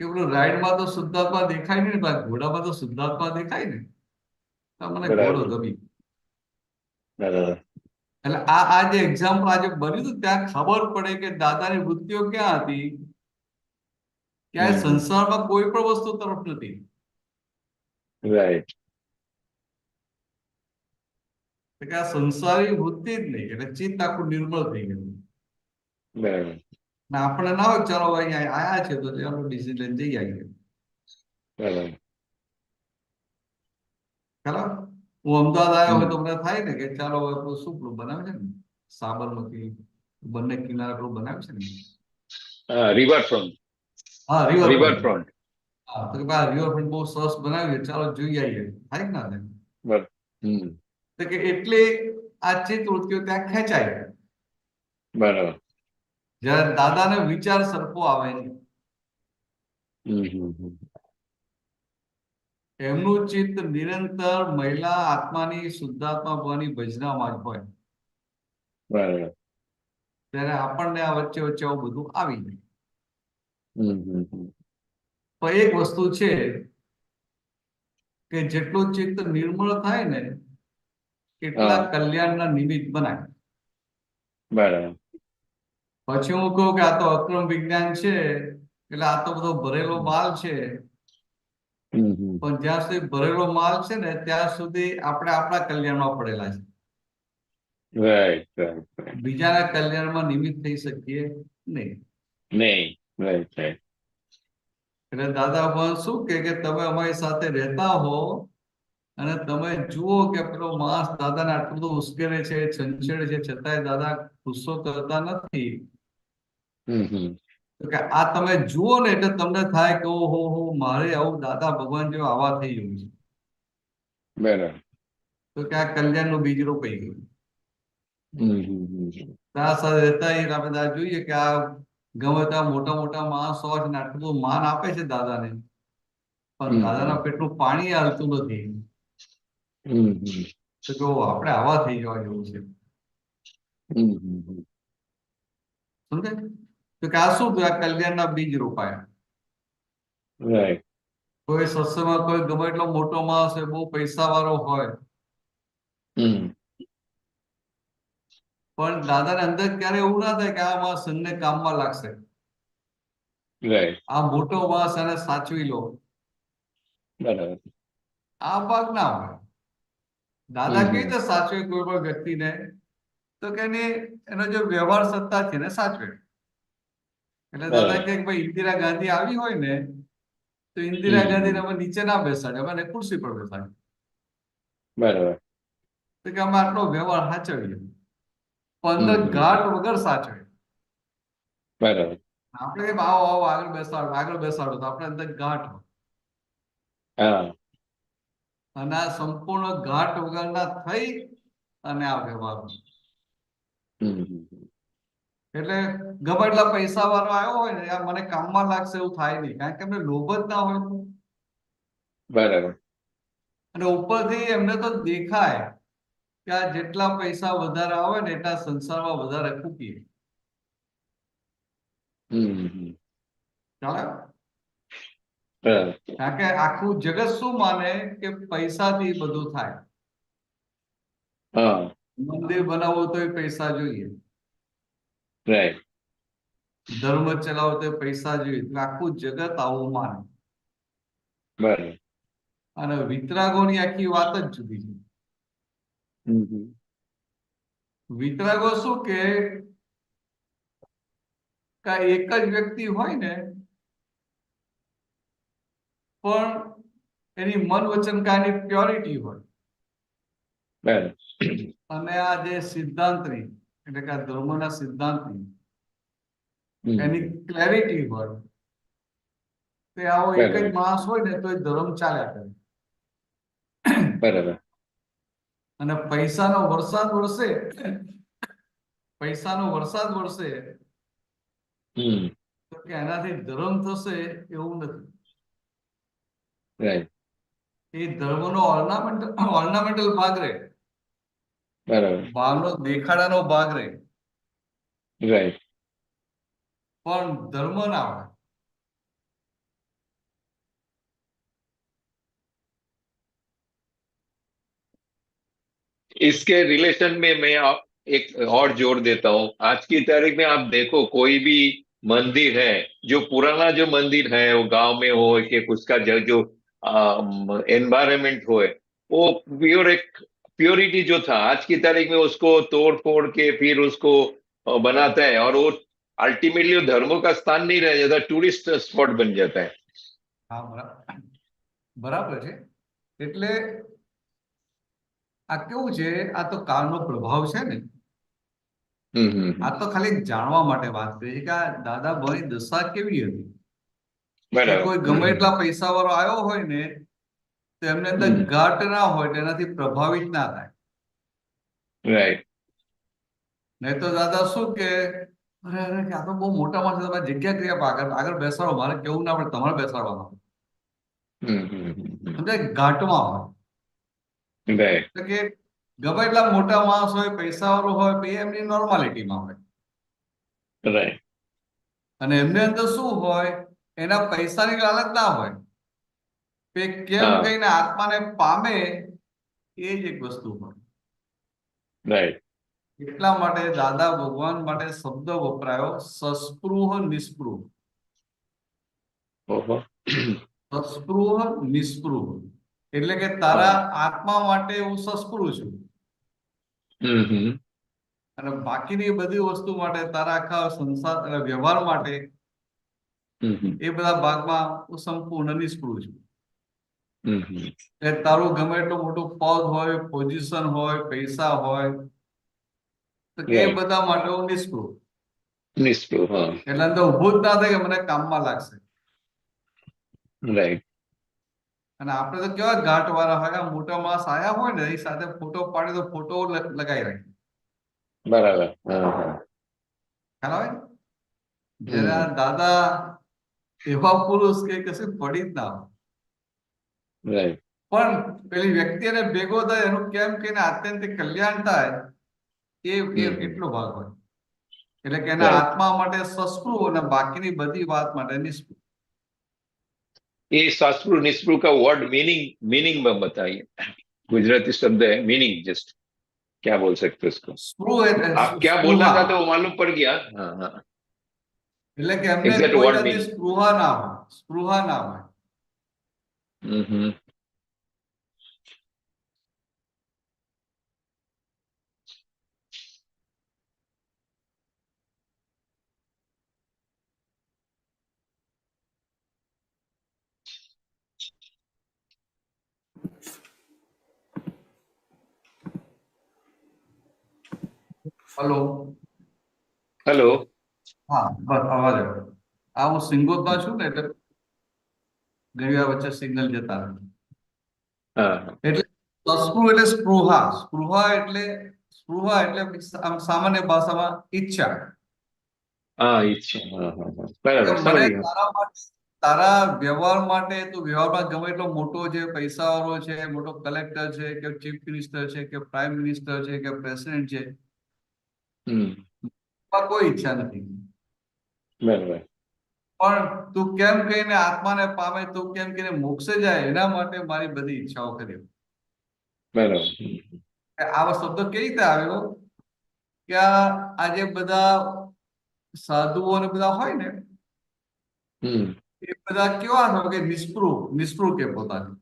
કે પેલું રાઈડમાં તો શુદ્ધાત્મા દેખાય નહીં ને, ઘોડામાં તો શુદ્ધાત્મા દેખાય ને, તો મને ઘોડો ગમી. એટલે આ જે એક્ઝામ્પલ આજે બન્યું હતું ત્યાં ખબર પડે કે દાદાની વૃત્તિઓ ક્યાં હતી, ક્યાંય સંસારમાં કોઈ પણ વસ્તુ તરફ નથી. રાઈટ. આ સંસારી વૃત્તિ જ નહીં, એટલે ચિત્ત આખું નિર્મળ થઈ ગયું. આપણે ના હોય ચાલો અહીંયા આયા છે તો ચાલો ડિસિઝન જઈ આવીએ. ચાલો હું અમદાવાદ આવ્યો હોય તો મને થાય ને કે ચાલો હવે શું પેલું બનાવે છે ને સાબરમતી બંને કિનારે પેલું બનાવે છે ને રિવરફ્રન્ટ. હા રિવરફ્રન્ટ. હા તો કે રિવરફ્રન્ટ બહુ સરસ બનાવ્યું, ચાલો જોઈ આવીએ. થાય કે ના થાય? તો કે એટલે આ ચિત્ત વૃત્તિઓ ત્યાં ખેંચાય. બરાબર. જયારે દાદાને વિચાર સરખો આવે છે, એમનું ચિત્ત નિરંતર મહિલા આત્માની શુદ્ધાત્મા ભવાની ભજનામાં જ હોય. બરાબર. ત્યારે આપણને આ વચ્ચે વચ્ચે આવું બધું આવી જાય. પણ એક વસ્તુ છે કે જેટલું ચિત્ત નિર્મળ થાય ને એટલા કલ્યાણના નિમિત્ત બનાય. બરાબર. પછી હું કહું કે આ તો અક્રમ વિજ્ઞાન છે એટલે આ તો બધો ભરેલો માલ છે, પણ જ્યાં સુધી ભરેલો માલ છે ને ત્યાં સુધી આપણે આપણા કલ્યાણમાં પડેલા છે. બીજાના કલ્યાણમાં નિમિત્ત થઈ શકીએ નહીં. એટલે દાદા ભગવાન શું કે તમે અમારી સાથે રહેતા હો અને તમે જુઓ કે પેલો માણસ દાદાને આટલું બધું ઉશ્કેરે છે, છંછેડે છે, છતાંય દાદા ગુસ્સો કરતા નથી. કે આ તમે જુઓ ને એટલે તમને થાય કે ઓહો મારે આવું દાદા ભગવાન જેવા આવા થઈ ગયું છે. બરાબર. તો કે આ કલ્યાણનું બીજ રોપાઈ ગયું. આ સાથે રહેતા આપણે બધા જોઈએ કે આ ગમે ત્યાં મોટા મોટા માણસો હોય ને આટલું બધું માન આપે છે દાદાને, પણ દાદાના પેટનું પાણી હાલતું નથી. તો જો આપણે આવા થઈ જવા જેવું છે. સમજે? તો કે આ શું આ કલ્યાણના બીજ રોપાયા. રાઈટ. કોઈ સત્સંગમાં કોઈ ગમે એટલો મોટો માણસ હોય, બહુ પૈસા વાળો હોય, પણ દાદાને અંદર ક્યારે એવું ના થાય કે આ માણસ સંઘને કામમાં લાગશે, રાઈટ. આ મોટો માણસ એને સાચવી લો, બરાબર. આ ભાગ ના હોય. દાદા કેવી રીતે સાચવે કોઈ પણ વ્યક્તિને? તો કે એનો જે વ્યવહાર સત્તા છે ને સાચવે. એટલે દાદા કે ભાઈ ઇન્દિરા ગાંધી આવી હોય ને તો ઇન્દિરા ગાંધીને અમે નીચે ના બેસાડે, અમે ખુરશી પર બેસાડે. બરાબર. તો કે અમે આટલો વ્યવહાર સાચવીએ, પણ અંદર ઘાટ વગર સાચવે. બરાબર. આપણે કે આવો આવો આગળ બેસાડો તો આપણે અંદર ઘાટ હોય. હા. અને આ સંપૂર્ણ ઘાટ વગરના થઈ અને આ વ્યવહાર. એટલે ગમે એટલા પૈસા વાળો આવ્યો હોય ને આ મને કામમાં લાગશે એવું થાય નહીં, કારણ કે એમને લોભ જ ના હોય. બરાબર. અને ઉપરથી એમને તો દેખાય કે આ જેટલા પૈસા વધારે આવે ને એટલા સંસારમાં વધારે ખૂટીએ. કારણ કે આખું જગત શું માને કે પૈસાથી બધું થાય. મંદિર બનાવવું તો પૈસા જોઈએ, રાઈટ. ધર્મ ચલાવો તો પૈસા જોઈએ. આખું જગત આવું માને. બરાબર. અને વિતરાગોની આખી વાત જ જુદી છે. વિતરાગો શું કે એક જ વ્યક્તિ હોય ને પણ એની મન વચન કાયાની પ્યોરિટી હોય. બરાબર. અને આ જે સિદ્ધાંતની એટલે કે આ ધર્મના સિદ્ધાંતની એની ક્લેરિટી હોય. તે આવો એક જ માણસ હોય ને તો એ ધર્મ ચાલ્યા કરે. બરાબર. અને પૈસાનો વરસાદ વરસે તો કે એનાથી ધર્મ થશે એવું નથી. રાઈટ. એ ધર્મનો ઓર્નામેન્ટલ ભાગ રહે, બરાબર. બહારનો દેખાડાનો ભાગ રહે, રાઈટ. પણ ધર્મ ના હોય. इसके रिलेशन में मैं एक और जोड़ देता हूँ. आज की तारीख में आप देखो कोई भी मंदिर है, जो पुराना जो मंदिर है वो गांव में हो कि उसका जो एनवायरमेंट हो, वो प्योरिटी जो था आज की तारीख में उसको तोड़ फोड़ के फिर उसको बनाता है और वो अल्टीमेटली धर्मों का स्थान नहीं रह जाता, टूरिस्ट स्पॉट बन जाता है. હા બરાબર છે. એટલે આ કેવું છે, આ તો કાળનો પ્રભાવ છે ને. આ તો ખાલી જાણવા માટે વાત કરી છે કે આ દાદા ભાઈ દશા કેવી હતી. કોઈ ગમે એટલા પૈસા વાળો આવ્યો હોય ને તો એમને અંદર ઘાટ ના હોય તેનાથી પ્રભાવિત ના થાય. રાઈટ. નહીં તો દાદા શું કે અરે અરે આ તો બહુ મોટા માણસ તમારે જગ્યા કરી આપો, આગળ બેસાડો, મારે કેવું ના પડે, તમારે બેસાડવાનું. ઘાટમાં હોય એટલે કે ગમે એટલા મોટા માણસ હોય, પૈસા વાળો હોય, એમની નોર્માલિટીમાં હોય. રાઈટ. અને એમને અંદર શું હોય, એના પૈસાની લાલચ ના હોય. કેમ કહીને આત્માને પામે એ જ એક વસ્તુ હોય. રાઈટ. એટલા માટે દાદા ભગવાન માટે શબ્દ વપરાયો સસ્પૃહ નિસ્પૃહ. સસ્પૃહ નિસ્પૃહ એટલે કે તારા આત્મા માટે હું સસ્પૃહ છું અને બાકીની બધી વસ્તુ માટે, તારા આખા સંસાર અને વ્યવહાર માટે એ બધા ભાગમાં હું સંપૂર્ણ નિષ્પૃહ છું. તારું ગમે એટલું મોટું પદ હોય, પોઝિશન હોય, પૈસા હોય, તો એ બધા માટે હું નિષ્પૃહ. એટલે અંદર ઉભું જ ના થાય કે મને કામમાં લાગશે. રાઈટ. અને આપણે તો કેવા ઘાટ વાળા હોય, આ મોટા માણસ આયા હોય ને એ સાથે ફોટો પાડે તો ફોટો લગાવી રાખે, બરાબર. હા, હા. ખ્યાલ આવે ને? જયારે આ દાદા એવા પુરુષ કે કશું પડી જ ના હોય. રાઈટ. પણ પેલી વ્યક્તિને ભેગો થાય એનું કેમ કે આત્યંતિક કલ્યાણ થાય એટલો ભાગ હોય. એટલે કે એના Right. આત્મા માટે સસ્પૃહ અને બાકીની બધી વાત માટે નિષ્પૃહ. ये शास्त्रु निस्पृह का वर्ड मीनिंग में बताइए. गुजराती शब्द है मीनिंग, जस्ट क्या बोल सकते हो उसको? સ્પૃહ એટલે आप क्या बोलना સ્પૃહા. चाहते हो वो मालूम पड़ गया. हाँ, हाँ. એટલે કે એમને Exact કોઈ word જાતની meaning. સ્પૃહા ના હોય, સ્પૃહા ના હોય. हम्म. હલો. हेलो. હા બસ અવાજ આવ્યો. આ હું સિંગોદમાં છું ને એટલે ઘણી વાર વચ્ચે સિગ્નલ જતા રહે. हाँ, हाँ. એટલે સસ્પૃહ એટલે સ્પૃહા. સ્પૃહા એટલે આમ સામાન્ય ભાષામાં ઈચ્છા. हाँ, इच्छा. हाँ, हाँ, हाँ. કે बराबर, મને समझ गया. તારા માટે, તારા વ્યવહાર માટે, તું વ્યવહારમાં ગમે એટલો મોટો છે, પૈસાવાળો છે, મોટો કલેક્ટર છે કે ચીફ મિનિસ્ટર છે કે પ્રાઇમ મિનિસ્ટર છે કે પ્રેસિડેન્ટ છે, हम्म. એમાં કોઈ ઈચ્છા નથી. बराबर. પણ તું કેમ કહીને આત્માને પામે, તું કેમ કહીને મોક્ષે જાય, એના માટે મારી બધી ઈચ્છાઓ કરી. बराबर. આવો શબ્દ કેવી રીતે આવ્યો કે આ જે બધા સાધુઓ ને બધા હોય ને हम्म. એ બધા કેવા હોય કે નિષ્પૃહ કે પોતાની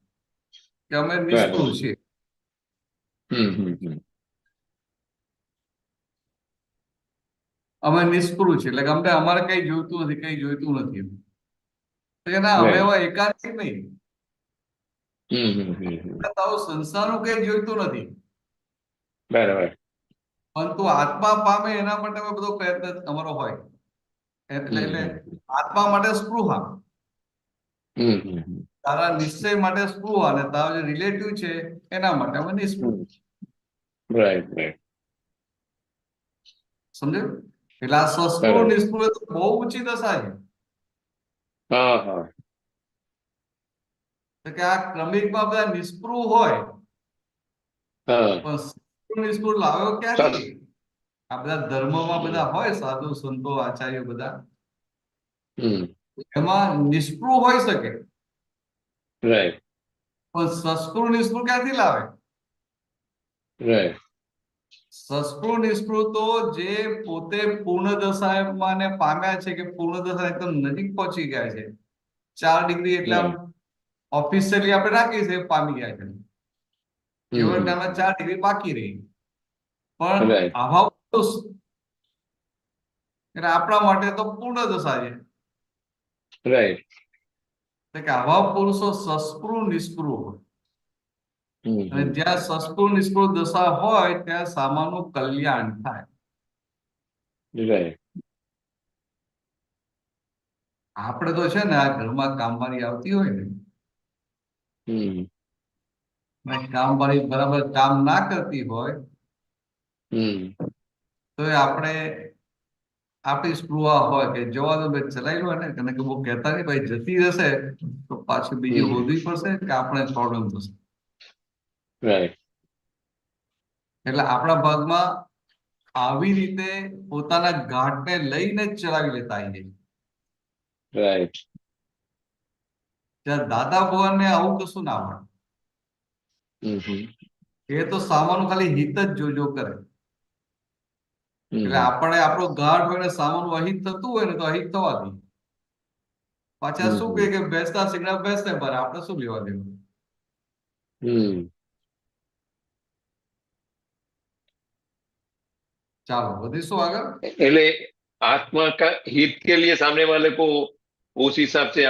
કે અમે નિષ્પૃહ છીએ. हम्म. અમે નિષ્પૃહ છીએ એટલે કે અમને અમારે કઈ જોઈતું નથી, કઈ જોઈતું નથી. તો કે ના, અમે Right. એવા એકાંતિક નહીં. हम्म. તારું સંસારનું કઈ જોઈતું નથી, बराबर. પણ તું આત્મા પામે એના માટે અમે બધો પ્રયત્ન અમારો હોય. એટલે આત્મા માટે સ્પૃહા, हम्म. તારા નિશ્ચય માટે સ્પૃહા, અને તારો જે રિલેટિવ છે એના માટે અમે નિષ્પૃહ. राइट. સમજ્યું? એટલે આ સસ્પૃહ બરાબર. નિષ્પૃહ તો બહુ ઊંચી દશા છે. हाँ, हाँ. તો કે આ ક્રમિકમાં બધા નિષ્પૃહ હોય, हाँ. પણ સસ્પૃહ નિષ્પૃહ લાવ્યો ક્યાંથી? આ બધા ધર્મમાં બધા હોય સાધુ સંતો આચાર્ય બધા, हम्म. એમાં નિષ્પૃહ હોઈ શકે, राइट. પણ સસ્પૃહ નિષ્પૃહ ક્યાંથી લાવે? राइट. સસ્પૃહ નિષ્પૃહ તો જે પોતે પૂર્ણ દશામાં ને પામ્યા છે, કે પૂર્ણ દશા એકદમ નજીક પહોંચી ગયા છે, 4 ડિગ્રી એટલે આમ ઓફિશિયલી આપણે રાખીએ છીએ પામી ગયા છે, કેવળ નામે 4 ડિગ્રી બાકી રહી. પણ Right. આવા પુરુષ એટલે આપણા માટે તો પૂર્ણ દશા છે. राइट. એટલે કે આવા પુરુષો સસ્પૃહ નિષ્પૃહ હોય, અને જ્યાં સસ્પૃહ નિષ્પૃહ દશા હોય ત્યાં સામાનું કલ્યાણ થાય. राइट. આપણે તો છે ને આ ઘરમાં કામવાળી આવતી હોય ને, કામવાળી બરાબર કામ ના કરતી હોય તો આપણે આપણી સ્પૃહા હોય કે જવા દો ભાઈ, ચલાવી લો ને, કે બહુ કહેતા નહીં ભાઈ, જતી રહેશે તો પાછું બીજી હોદવી પડશે કે આપણે પ્રોબ્લેમ થશે. राइट. એટલે આપણા ભાગમાં આવી રીતે પોતાના ઘાટને લઈને જ ચલાવી લેતા આવીએ. राइट. ત્યાં દાદા ભગવાનને આવું કશું ના હોય. એ તો સામાનું ખાલી હિત જ જોજો કરે. એટલે આપણે આપણો ઘાટ હોય ને સામાનું અહિત થતું હોય ને તો અહિત થવા દઈએ. પાછા શું કહે કે બેસતા શીખડા બેસતે ભરે, આપણે શું લેવા દેવું? ચાલો વધીશું આગળ. એટલે आत्मा का हित के लिए सामने वाले को उस हिसाब से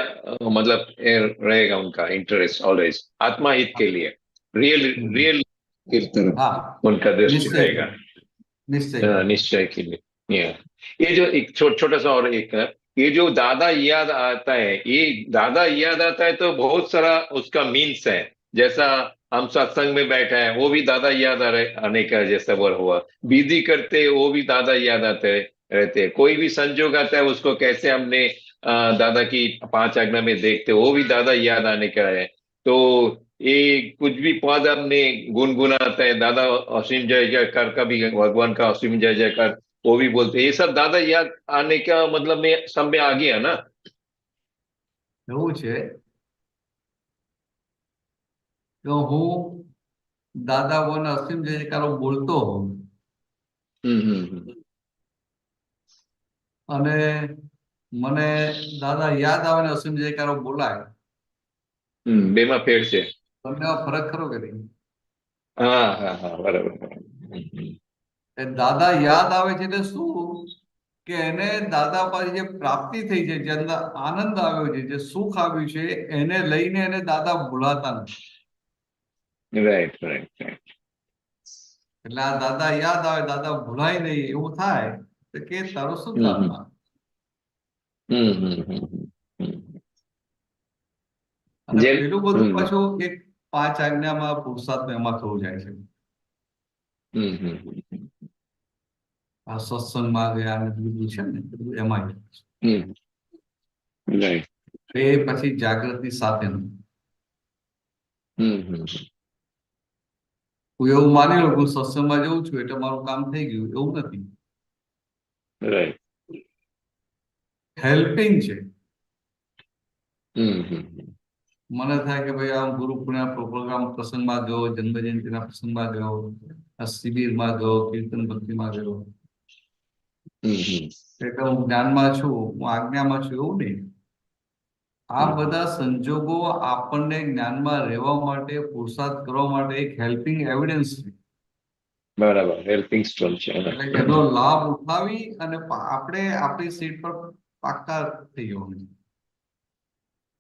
मतलब रहेगा उनका इंटरेस्ट ऑलवेज आत्मा हित के लिए रियल की तरफ હા, उनका दृष्टि નિશ્ચય रहेगा. નિશ્ચય. निश्चय के लिए. ये जो एक छोटा सा और एक ये जो दादा याद आता है, ये दादा याद आता है तो बहुत सारा उसका मीन्स है। जैसा हम सत्संग में बैठे हैं वो भी दादा याद आने का जैसा वो हुआ, विधि करते वो भी दादा याद आते रहते हैं। कोई भी संजोग आता है उसको कैसे हमने दादा की 5 आज्ञा में देखते वो भी दादा याद आने का है। तो ये कुछ भी पद हमने गुनगुनाते हैं, दादा असीम जय जयकार का भी, भगवान का असीम जय जयकार वो भी बोलते हैं। ये सब दादा याद आने का मतलब में सब में आ गया ना। એવું છે કે હું દાદા ભગવાનના અસીમ જય જયકારો બોલતો હોઉં हम्म। અને મને દાદા યાદ આવે ને અસીમ જય જયકારો બોલાય, બેમાં ફેર છે। બંનેમાં ફરક ખરો કે નહીં? હા હા હા, બરાબર બરાબર। એ દાદા યાદ આવે છે એટલે શું કે એને દાદા પાસે જે પ્રાપ્તિ થઈ છે, જે અંદર આનંદ આવ્યો છે, જે સુખ આવ્યું છે, એને લઈને એને દાદા ભૂલાતા નથી। Right right right. એટલે આ દાદા યાદ આવે, દાદા ભૂલાય નહીં એવું થાય તો કે તારો શુદ્ધાત્મા। અને જેમ પેલું બધું પાછું એક 5 આજ્ઞામાં પુરુષાર્થ એમાં થવું જાય છે। આ સત્સંગમાં ગયા ને બધું છે ને બધું એમાં રાઈટ। એ પછી જાગૃતિ સાથેનું હું એવું માની લઉં હું સત્સંગમાં જઉં છું એટલે મારું કામ થઈ ગયું, એવું નથી। રાઈટ। હેલ્પિંગ છે। મને થાય કે ભાઈ આ ગુરુ પૂર્ણિમા પ્રોગ્રામ પ્રસંગમાં ગયો, જન્મ જયંતિના પ્રસંગમાં ગયો, આ શિબિરમાં ગયો, કીર્તન ભક્તિમાં ગયો, એટલે હું જ્ઞાનમાં છું, હું આજ્ઞામાં છું એવું નહીં। આ બધા સંજોગો આપણને જ્ઞાનમાં રહેવા માટે, પુરુષાર્થ કરવા માટે એક હેલ્પિંગ એવિડન્સ છે। બરાબર, હેલ્પિંગ સ્ટોન છે। એટલે એનો લાભ ઉઠાવી અને આપણે આપણી સીટ પર પાક્કા થઈ જવાનું,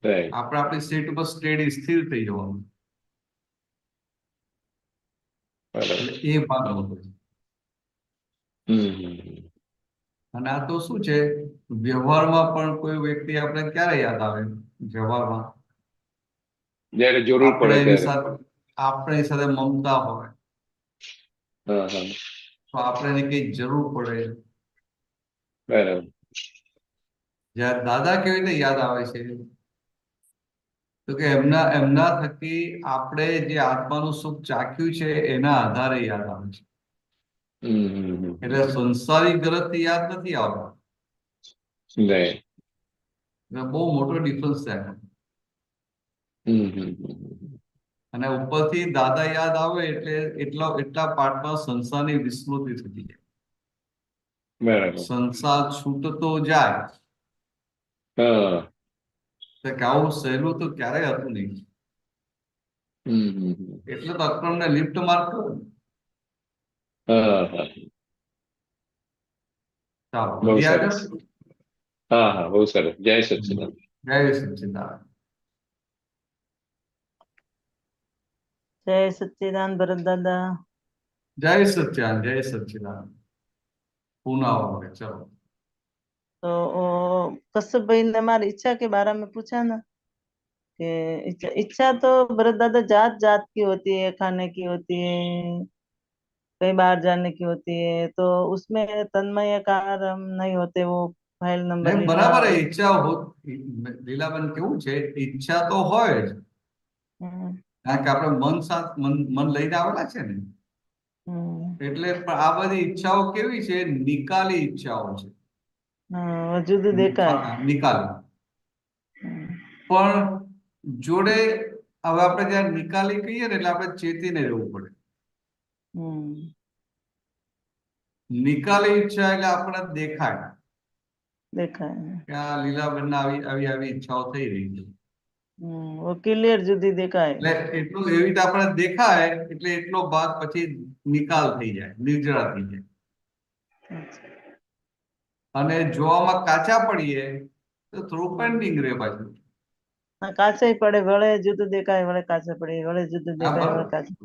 આપણે આપણી સીટ ઉપર સ્ટેડી સ્થિર થઈ જવાનું। એ ભાગ હોતો છે। અને આ તો શું છે, વ્યવહારમાં પણ કોઈ વ્યક્તિ આપણે ક્યારે યાદ આવે? વ્યવહારમાં જયારે જરૂર પડે ત્યારે, આપણે એની સાથે મમતા હોય તો આપણે એની કઈ જરૂર પડે, બરાબર। જયારે દાદા કેવી રીતે યાદ આવે છે તો કે એમના થકી આપણે જે આત્માનું સુખ ચાખ્યું છે એના આધારે યાદ આવે છે। એટલે સંસારી ગરજથી યાદ નથી આવતા, બહુ મોટો ડિફરન્સ થાય। અને ઉપરથી દાદા યાદ આવે એટલે એટલા પાઠમાં સંસારની વિસ્મૃતિ થતી જાય, બરાબર। સંસાર છૂટતો જાય તો કે આવું સહેલું તો ક્યારેય હતું નહીં। એટલે તો અક્રમને લિફ્ટ માર્ક કરો ને। ચાલો બહુ વધી આગળ। સરસ। હા હા, બહુ સરસ। જય સચ્ચિદાનંદ। જય સચ્ચિદાનંદ। જય સચ્ચિદાનંદ ભરત दादा। जय सच्चिदानंद, जय सच्चिदानंद। पुनः आओगे चलो। तो कश्यप भाई ने हमारी इच्छा के बारे में पूछा ना कि इच्छा तो भरत दादा जात जात की होती है, खाने की होती है, कई बार जाने की होती है, तो उसमें तन्मयकार हम नहीं होते। वो फाइल नंबर बराबर है, ઈચ્છા લીલાબેન કેવું છે, ઈચ્છા તો હોય જ, કારણ કે આપણે મન લઈને આવેલા છે ને, એટલે આ બધી ઈચ્છાઓ કેવી છે? નિકાલી ઈચ્છાઓ છે, જુદું દેખાય નિકાલી। પણ જોડે હવે આપણે જયારે નિકાલી કહીએ ને એટલે આપણે ચેતીને રહેવું પડે। નિકાલી ઈચ્છા એટલે આપણને દેખાય કે આ લીલાબેન આવી ઈચ્છાઓ થઈ રહી છે, वो क्लियर जुदी देखाय। એટલે એટલું એવી રીતે આપણે દેખાય એટલે એટલો ભાગ પછી નિકાલ થઈ જાય, નિર્જળા થઈ જાય। અને જોવામાં કાચા પડીએ તો થોડું પેન્ડિંગ રહે પાછું। કાચા પડે, વળે જુદું દેખાય, વળે કાચા પડે, વળે જુદું દેખાય, વળે કાચા।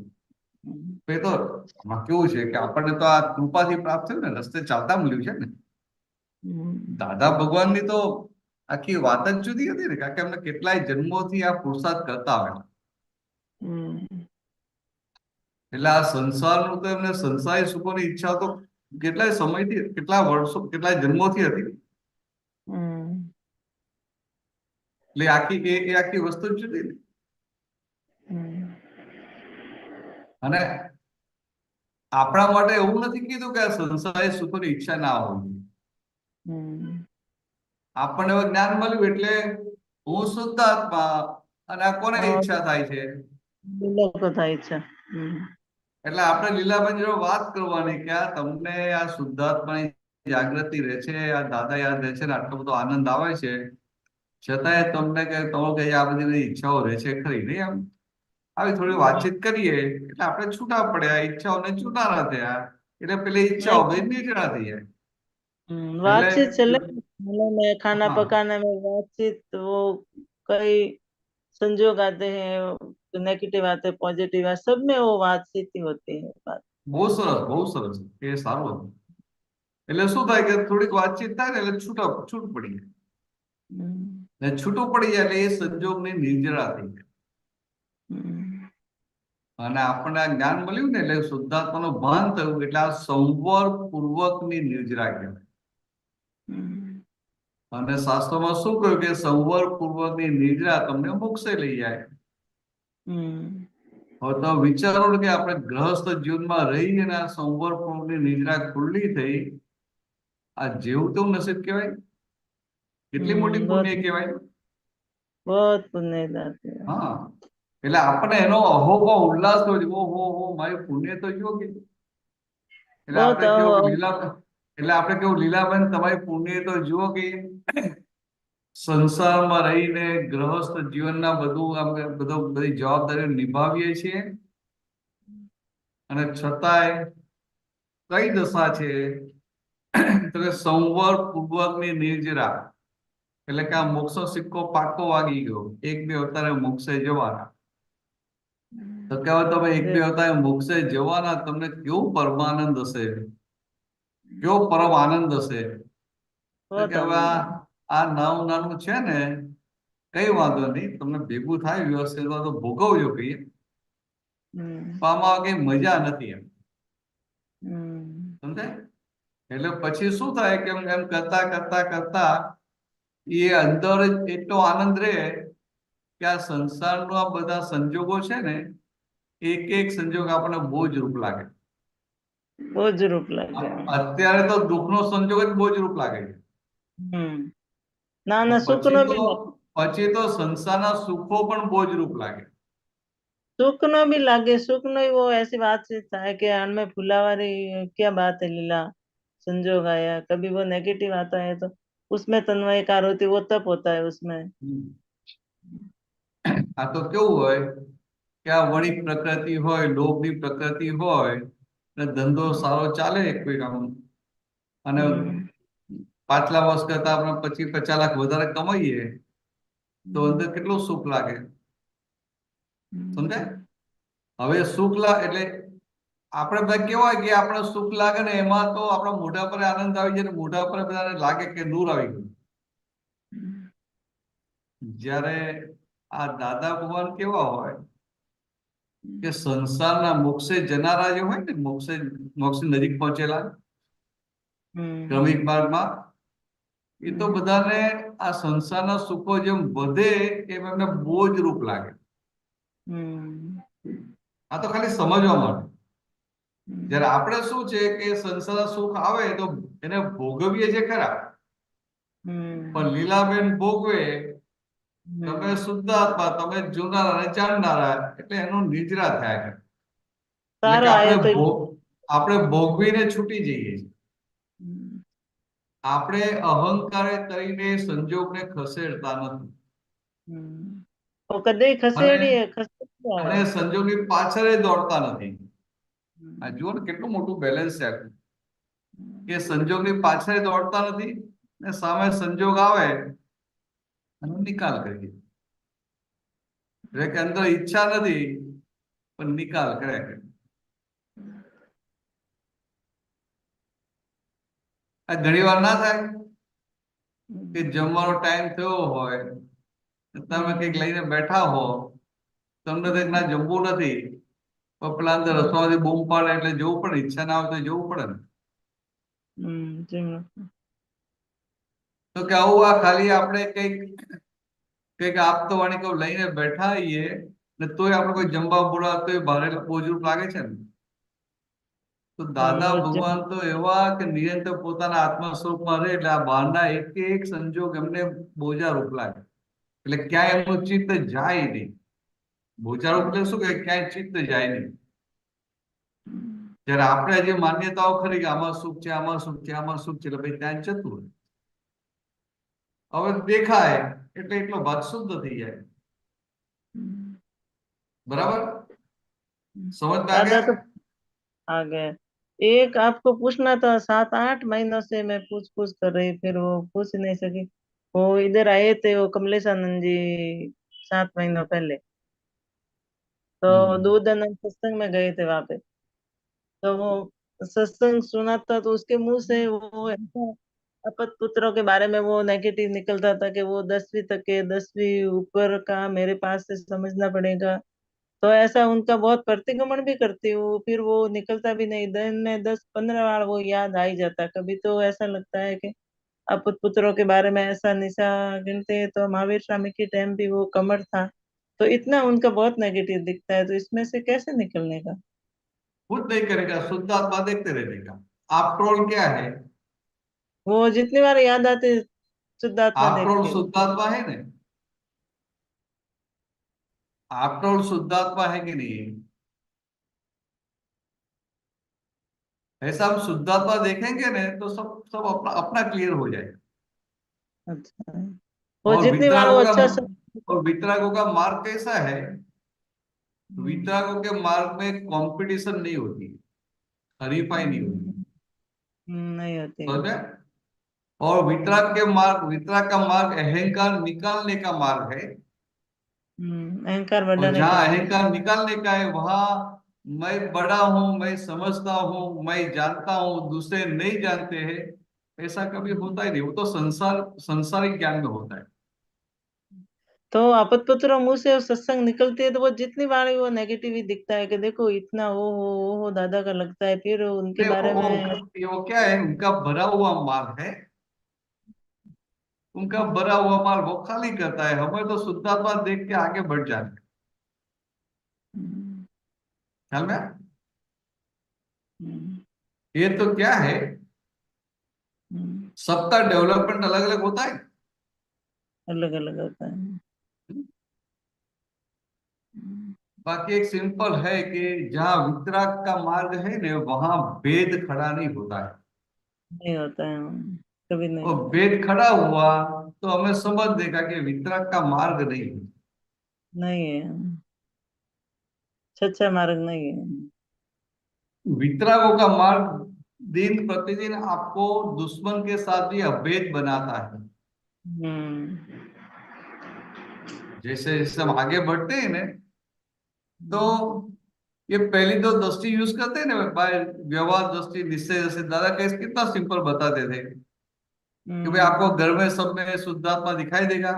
તો આમાં કેવું છે કે આપણને તો આ કૃપાથી પ્રાપ્ત થયું ને, રસ્તે ચાલતા મળ્યું છે ને, દાદા ભગવાનની તો આખી વાત જ જુદી હતી ને, કારણ કે એમને કેટલાય જન્મોથી આ પુરુષાર્થ કરતા આવેલા. એટલે આ સંસારનું તો એમને સંસારી સુખોની ઈચ્છા તો કેટલાય સમયથી, કેટલા વર્ષો, કેટલાય જન્મોથી હતી. એટલે આખી એ આખી વસ્તુ જ જુદી ને. અને આપણા માટે એવું નથી કીધું કે આ સંસારી સુખોની ઈચ્છા ના હોવી. આપણને હવે જ્ઞાન મળ્યું એટલે હું શુદ્ધ આત્મા, અને આ કોને ઈચ્છા થાય છે? લોકો થાય છે. એટલે આપણે લીલાબેન જોડે વાત કરવાની કે આ તમને આ શુદ્ધાત્માની જાગૃતિ રહે છે, આ દાદા યાદ રહે છે, ને આટલો બધો આનંદ આવે છે, છતાંય તમને કે તમે કે આ બધી ઈચ્છાઓ રહે છે ખરી નહીં? આમ આવી થોડી વાતચીત કરીએ એટલે આપણે છૂટા પડ્યા, ઈચ્છાઓને છૂટા ના થયા, એટલે પેલી ઈચ્છાઓ બધી નીકળ્યા થઈ જાય. बातचीत चले में खाना हाँ। पकाने में बातचीत, वो कई संजोग आते हैं, नेगेटिव आते हैं, पॉजिटिव आते, सब में वो बातचीत ही होती है. बात બહુ સરસ, બહુ સરસ, એ સારું હતું. એટલે શું થાય કે થોડીક વાતચીત થાય ને એટલે છૂટ પડી જાય, ને છૂટું પડી જાય એટલે એ સંજોગની નિર્જરા થઈ જાય. અને આપણને આ જ્ઞાન મળ્યું ને એટલે શુદ્ધાત્માનું ભાન થયું, એટલે આ સંવર પૂર્વકની નિર્જરા કહેવાય. અને શાસ્ત્રોમાં શું કહ્યું કે સંવર પૂર્વકની નિર્જરા તમને મોક્ષે લઈ જાય. હવે તો વિચારો કે આપણે ગ્રહસ્થ જીવનમાં રહી અને આ સંવર પૂર્વકની નિદ્રા ખુલ્લી થઈ, આ જેવું તેવું નસીબ કહેવાય, કેટલી મોટી પુણ્ય કહેવાય. बहुत पुण्य जाते हैं. હા, એટલે આપણે એનો અહોભાવ ઉલ્લાસ થયો છે, ઓહો મારી પુણ્ય તો જો કે. એટલે આપણે કેવું લીલાબેન તમારી પુણ્ય તો જુઓ કે સંસારમાં રહીને ગ્રહસ્થ જીવનના બધી જવાબદારીઓ નિભાવીએ છીએ, અને છતાંય કઈ દશા છે તો કે સંવર પૂર્વકની નિર્જરા. એટલે કે આ મોક્ષનો સિક્કો પાકો વાગી ગયો, એક બે અવતારે મોક્ષે જવાના. તો કહેવાય તમે એક બે અવતારે મોક્ષે જવાના, તમને કેવું પરમાનંદ હશે, કેવો પરમ આનંદ હશે. કે હવે આ નાનું છે ને કઈ વાંધો નહીં, તમને ભેગું થાય વ્યવસ્થિત તો ભોગવજો કહીએ, પણ આમાં કઈ મજા નથી એમ. સમજાય? એટલે પછી શું થાય કે એમ કરતા એ અંદર જ એટલો આનંદ રહે કે આ સંસારનો આ બધા સંજોગો છે ને, એક સંજોગ આપણને બોજ રૂપ લાગે. અત્યારે તો દુઃખનો સંજોગ જ બોજ રૂપ લાગે છે. પછી તો સંસારના સુખો પણ બોજ રૂપ લાગે. सुख नो भी लागे, सुख नो वो ऐसी बात है कि हमें फुलावारी क्या बात है, लीला संजोग आया, कभी वो नेगेटिव आता है तो उसमें तन्वयकार होती, वो तप होता है उसमें. આ તો કેવું હોય કે આ વળી પ્રકૃતિ હોય, લોભની પ્રકૃતિ હોય, અને ધંધો સારો ચાલે કોઈ કામ, અને પાછલા વર્ષ કરતા આપણે 25-50 લાખ વધારે કમાઈએ તો અંદર કેટલું સુખ લાગે. સમજાય? હવે સુખ એટલે આપણે બધા કેવાય કે આપણે સુખ લાગે ને એમાં તો આપણા મોઢા પર આનંદ આવી જાય, મોઢા પર બધાને લાગે કે નૂર આવી ગયું. જ્યારે આ દાદા ભગવાન કેવા હોય કે સંસારના મોક્ષે જનારા જે હોય ને, મોક્ષ નજીક પહોંચેલા ક્રમિક માર્ગમાં, એ તો બધાને આ સંસારના સુખો જેમ વધે એમ એમને બોજ રૂપ લાગે. આ તો ખાલી સમજવા માટે. જયારે આપણે શું છે કે સંસારના સુખ આવે તો એને ભોગવીએ છે ખરા, પણ લીલાબેન ભોગવે, તમે શુદ્ધ આત્મા, તમે જોનારા અને જાણનારા, એટલે એનું નિદ્રા થયા કરે. આપણે ભોગવીને છૂટી જઈએ છીએ. આપણે અહંકારે કરીને સંજોગને ખસેડતા નથી, અને સંજોગની પાછળ દોડતા નથી. આ જુઓ ને કેટલું મોટું બેલેન્સ છે કે સંજોગની પાછળ દોડતા નથી ને સામે સંજોગ આવે એનો નિકાલ કરીએ. એટલે કે અંદર ઈચ્છા નથી પણ નિકાલ કર્યા કરે. આ ઘણી વાર ના થાય કે જમવાનો ટાઈમ થયો હોય, તમે કંઈક લઈને બેઠા હો, તમને તો ના જમવું નથી, પણ પેલા અંદર રસોમાંથી બૂમ પાડે એટલે જવું પડે, ઈચ્છા ના આવે તો જવું પડે ને. તો કે આવું આ ખાલી આપણે કંઈક આપતો વાણી કહું લઈને બેઠા આવીએ ને તોય આપણે કોઈ જમવા બોલાવે તોય ભારે બોજરૂપ લાગે છે ને. તો દાદા ભગવાન તો એવા કે નિરંતર પોતાના આત્મા સ્વરૂપમાં રહે એટલે આ બહારના એક સંજોગ એમને બોજારૂપ લાગે, એટલે ક્યાંય એમનું ચિત્ત જાય નહીં. બોજારૂપ એટલે શું કે ક્યાંય ચિત્ત જાય નહીં. જયારે આપણે જે માન્યતાઓ ખરી કે આમાં સુખ છે, આમાં સુખ છે, આમાં સુખ છે, એટલે ભાઈ ત્યાં જતું હોય. હવે દેખાય એટલે એટલો ભાગ શુદ્ધ થઈ જાય. बराबर समझ में आ दादा गया? तो आ गए। एक आपको पूछना था, 7-8 महीनों से मैं पूछ कर रही, फिर वो पूछ नहीं सकी। वो इधर आए थे, वो कमलेशानंद जी 7 महीनों पहले, तो दूधानंद सत्संग में गए थे वहां पे। तो वो सत्संग सुना था, तो उसके मुंह से वो ऐसा अपत पुत्रों के बारे में वो नेगेटिव निकलता था कि वो 10वीं तक के, 10वीं ऊपर का मेरे पास से समझना पड़ेगा। तो ऐसा उनका बहुत प्रतिगमन भी करती हूँ, फिर वो निकलता भी नहीं, दिन में 10-15 बार वो याद आ ही जाता। कभी तो ऐसा लगता है कि अपत पुत्रों के बारे में ऐसा निशा गिनते हैं, तो महावीर स्वामी के टाइम भी वो कमर था, तो इतना उनका बहुत नेगेटिव दिखता है। तो इसमें से कैसे निकलने का? खुद नहीं करेगा, शुद्ध आत्मा देखते रहेगा। आफ्टर ऑल क्या है? वो जितनी बार याद आते शुद्धात्मा आफ्टर ऑल देखते हैं। शुद्ध आत्मा है ना, आफ्टर ऑल शुद्ध आत्मा है कि नहीं? ऐसा हम शुद्ध आत्मा देखेंगे ना तो सब सब अपना अपना क्लियर हो जाएगा। अच्छा, वो और जितनी बार वो वितरागों अच्छा का और वितरागों का मार्ग कैसा है? वितरागों के मार्ग में कंपटीशन नहीं होती, हरीफाई नहीं होती, नहीं होती। समझ में? और वितराग का मार्ग अहंकार निकालने का मार्ग है। अहंकार और बढ़ाने जहां का। अहंकार निकालने का है वहां मैं बड़ा हूं, मैं समझता हूं, मैं जानता हूं, दूसरे नहीं जानते हैं, ऐसा कभी होता ही नहीं। वो तो संसारिक ज्ञान में होता है। तो आपत पुत्रों मुंह से सत्संग निकलती है, तो वो जितनी बार वो नेगेटिव ही दिखता है कि देखो इतना वो दादा का लगता है, फिर उनके बारे में। वो क्या है, उनका भरा हुआ माल है, उनका भरा हुआ माल वो खाली करता है। हमें तो शुद्धात्मा देख के आगे बढ़ जाना है। ख्याल में? ये तो क्या है, सबका डेवलपमेंट अलग अलग होता है, अलग अलग होता है। बाकी एक सिंपल है कि जहां वितराग का मार्ग है ना वहां भेद खड़ा नहीं होता है। नहीं होता है, कभी नहीं और होता। भेद खड़ा हुआ तो हमें समझ देगा कि वितराग का मार्ग नहीं है। नहीं है, सच्चा मार्ग नहीं है। वितरागों का मार्ग दिन प्रतिदिन आपको दुश्मन के साथ भी अभेद बनाता है। जैसे जैसे हम आगे बढ़ते हैं ना तो ये पहली दो दृष्टि यूज करते हैं ना, बाय व्यवहार दृष्टि, निश्चय दृष्टि। दादा कैसे कितना सिंपल बताते थे कि भाई आपको घर में सब में शुद्धात्मा दिखाई देगा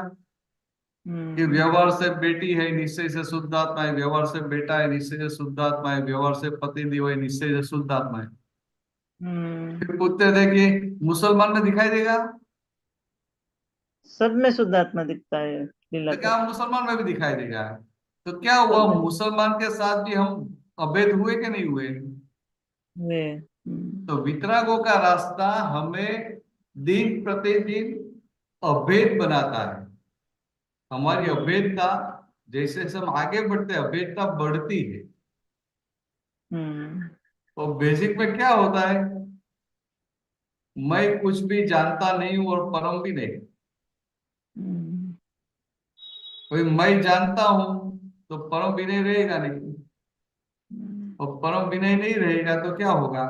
कि व्यवहार से बेटी है, निश्चय से शुद्ध आत्मा है, व्यवहार से बेटा है, निश्चय से शुद्ध आत्मा है, व्यवहार से पति देव है, निश्चय से शुद्ध आत्मा है। फिर पूछते थे कि मुसलमान में दिखाई देगा? सब में शुद्धात्मा दिखता है लीला तो कर। क्या मुसलमान में भी दिखाई देगा? तो क्या हुआ, मुसलमान के साथ भी हम अभेद हुए कि नहीं हुए? वे तो वितरागों का रास्ता हमें दिन प्रतिदिन अभेद बनाता है। हमारी अभेदता जैसे जैसे हम आगे बढ़ते हैं अभेदता बढ़ती है। और बेसिक में क्या होता है, मैं कुछ भी जानता नहीं हूं और परम भी नहीं। कोई मैं जानता हूं तो परम विनय रहेगा नहीं, और परम विनय नहीं रहेगा तो क्या होगा,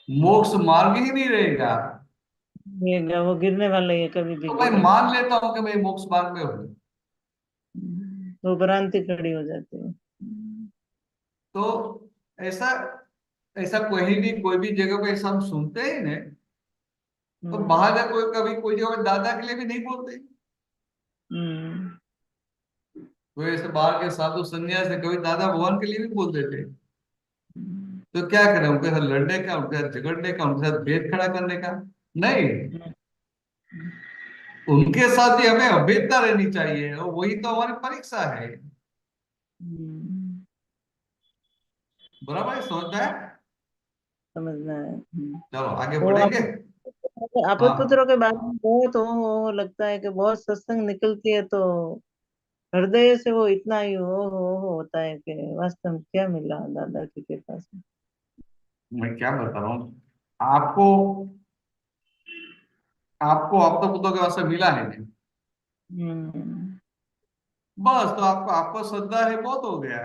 मोक्ष मार्ग ही नहीं रहेगा। वो गिरने वाला है, कभी भी तो मैं गिरे। मान लेता हूं कि मैं मोक्ष मार्ग में हूं, वो भ्रांति खड़ी हो जाती है। तो ऐसा ऐसा कहीं भी कोई भी जगह पे ऐसा हम सुनते हैं ना तो बाहर का कोई कभी कोई जगह दादा के लिए भी नहीं बोलते। कोई ऐसे बाहर के साधु संन्यास है कभी दादा भगवान के लिए भी बोल देते। तो क्या करें, उनके साथ लड़ने का, उनके साथ झगड़ने का, उनके साथ भेद खड़ा करने का? नहीं, उनके साथ ही हमें अभेदता रहनी चाहिए, और वही तो हमारी परीक्षा है। बराबर है, समझता है? समझना है। चलो आगे वो बढ़ेंगे। आपद हाँ पुत्रों के बारे में बहुत वो लगता है कि बहुत सत्संग निकलती है तो हृदय से वो इतना ही हो होता है कि वास्तव में क्या मिला दादा की कृपा से। मैं क्या बता रहा हूँ आपको, आपको आप तो पुत्रों के वास्ते मिला है नहीं, हम्म बस तो आपको आपको श्रद्धा है, बहुत हो गया।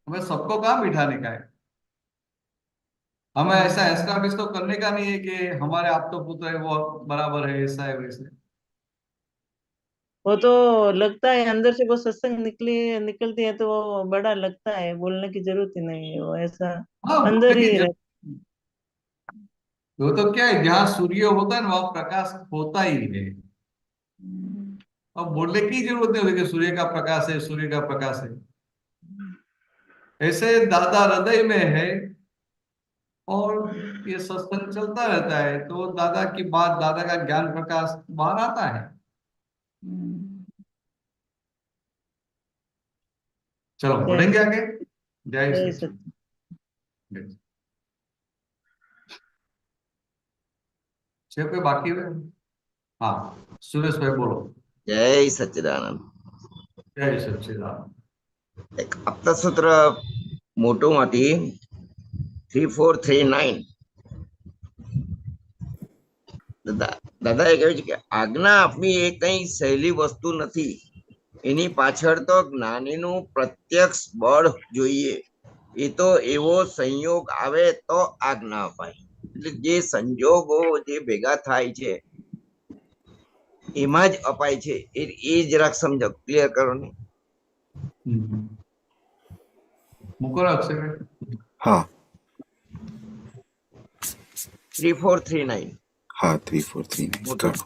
हमें सबको कहाँ बिठाने का है? हमें ऐसा एस्टैब्लिश तो करने का नहीं है कि हमारे आप तो पुत्र है वो बराबर है, ऐसा है वैसे। वो तो लगता है अंदर से वो सत्संग निकलती है तो वो बड़ा लगता है, बोलने की जरूरत ही नहीं है, वो ऐसा हाँ, बोलने अंदर की ही रहता वो तो क्या है, जहाँ सूर्य होता है ना वहां प्रकाश होता ही है। है। अब बोलने की जरूरत नहीं होती कि सूर्य का प्रकाश है, सूर्य का प्रकाश है। ऐसे दादा हृदय में है और ये सत्संग चलता रहता है, तो दादा की बात, दादा का ज्ञान प्रकाश बाहर आता है। चलो जय बढ़ेंगे आगे। जय जय सच्चिदानंद। सच्चिदानंद। कोई बाकी है? हाँ, सुरेश भाई बोलो। जय सच्चिदानंद। जय सच्चिदानंद। એક આપતા સૂત્ર મોટું માંથી 3439 દાદાએ કહ્યું છે કે આજ્ઞા આપવી એ કઈ સહેલી વસ્તુ નથી, એની પાછળ તો જ્ઞાનીનું પ્રત્યક્ષ બળ જોઈએ. એ તો એવો સંયોગ આવે તો આજ્ઞા અપાય. એટલે જે સંજોગો જે ભેગા થાય છે એમાં જ અપાય છે. એ જરાક સમજો, ક્લિયર કરો ને. મૂકો અક્ષય ભાઈ। हाँ 3439 हाँ 3439 મોટું करो।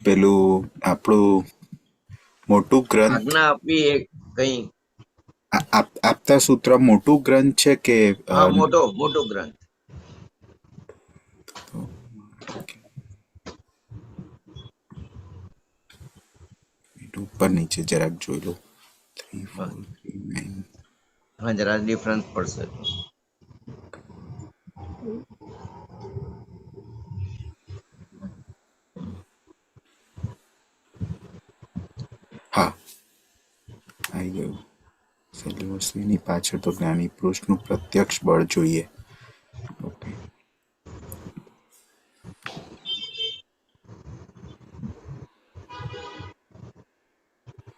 પેલું આપણું મોટું ગ્રંથ આજ્ઞા આપવી એ કઈ આપતા સૂત્ર મોટું ગ્રંથ છે કે મોટો મોટો ગ્રંથ. ઉપર નીચે જરાક જોઈ લો 3439 હા જરા ડિફરન્સ પડશે. હા આવી ગયું। છેલ્લી વસ્તુની પાછળ તો જ્ઞાની પુરુષનું પ્રત્યક્ષ બળ જોઈએ। ઓકે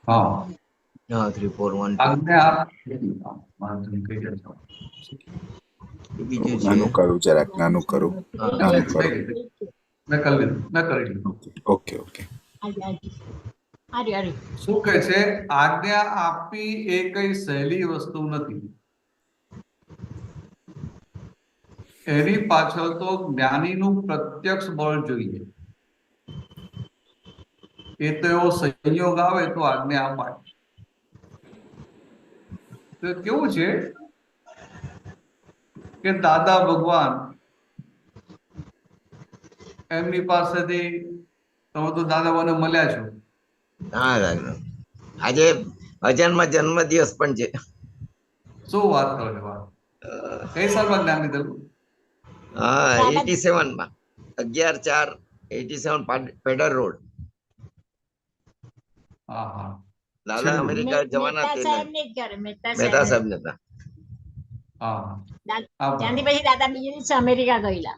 हाँ, હા 3412 આજ્ञा आप કઈ જશો? એ બીજું છે. નાનું કરું જરાક નાનું કરું નાનું કરું मैं कर लीધું, मैं કરી લીધું। ઓકે ઓકે શું કહે છે? આજ્ઞા આપવી એ કઈ સહેલી વસ્તુ નથી, એની પાછળ તો જ્ઞાનીનું પ્રત્યક્ષ બળ જોઈએ। એ તો એવો સંયોગ આવે તો આજ્ઞા અપાય। તો કેવું છે કે દાદા ભગવાન એમની પાસેથી, તમે તો દાદા મને મળ્યા છો, હા આજે અજાનમાં જન્મદિવસ પણ છે. શું વાત કરો છો? વાત કઈ સાલમાં જ્ઞાન લીધેલું? હા 87 માં 11/4/87 પેડર રોડ. હા હા, દાદા છેલ્લું। અમેરિકા જવાના મહેતા સાહેબ નતા. હા હા, ત્યાંથી પછી દાદા બીજે દિવસે અમેરિકા ગયેલા।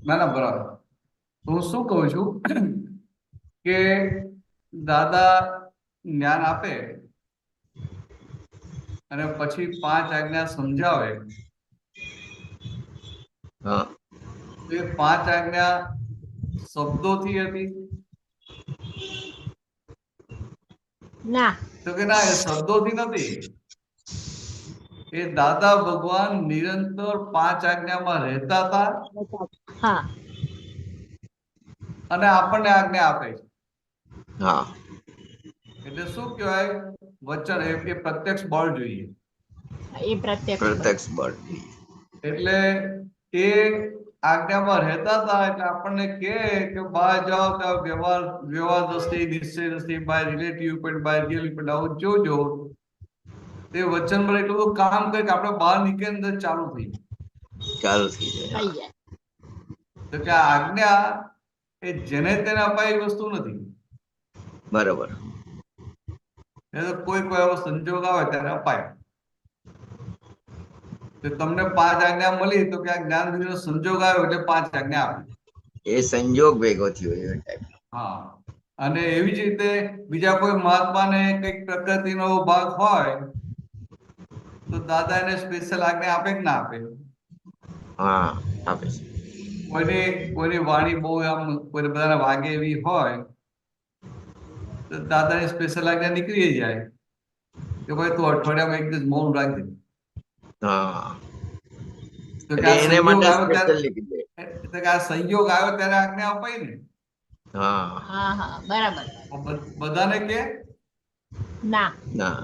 ના ના બરાબર। તો હું શું કહું છું કે દાદા જ્ઞાન આપે અને પછી 5 આજ્ઞા સમજાવે, હા તો એ 5 આજ્ઞા શબ્દોથી હતી? ના. તો કે ના, એ શબ્દોથી નથી. એ દાદા ભગવાન નિરંતર 5 આજ્ઞામાં રહેતા હતા હા. અને આપણને આજ્ઞા આપે છે. હા એટલે શું કહેવાય? વચન. એ પ્રત્યક્ષ બળ જોઈએ. એ પ્રત્યક્ષ પ્રત્યક્ષ બળ. એટલે એ આજ્ઞામાં રહેતા હતા એટલે આપણને કહે કે બહાર જાઓ તો વ્યવહાર દ્રષ્ટિ, નિશ્ચય દ્રષ્ટિ, બાય રિલેટિવ પણ બાય રિયલ પણ આવું જોજો. તે વચન પર એટલું બધું કામ કરે કે આપણે બહાર નીકળે અંદર ચાલુ થઈ ચાલુ થઈ જાય. થઈ જાય. તો કે આ આજ્ઞા એ જેને તેને અપાય વસ્તુ નથી. બરાબર. એ તો કોઈ એવો સંજોગ આવે ત્યારે અપાય. તો તમને 5 આજ્ઞા મળી તો કે આ જ્ઞાન વિધિનો સંજોગ આવ્યો એટલે 5 આજ્ઞા આપી. એ સંજોગ ભેગો થયો એ ટાઈપ. હા. અને એવી જ રીતે બીજા કોઈ મહાત્માને કઈક પ્રકૃતિનો ભાગ હોય તો દાદા એને સ્પેશિયલ આજ્ઞા આપે કે ના આપે? હા આપે છે. કોઈની વાણી બહુ આમ કોઈ બધાને વાગે એવી હોય તો દાદાની સ્પેશિયલ આજ્ઞા નીકળી જાય કે ભાઈ તું અઠવાડિયામાં એક દિવસ મૌન રાખજે. હા તો કે આ એને સંયોગ માટે આવ્યો સ્પેશિયલ લીધી દે. તો કે આ સંયોગ આવ્યો ત્યારે આજ્ઞા અપાય ને. હા હા હા બરાબર. બધાને કે ના. ના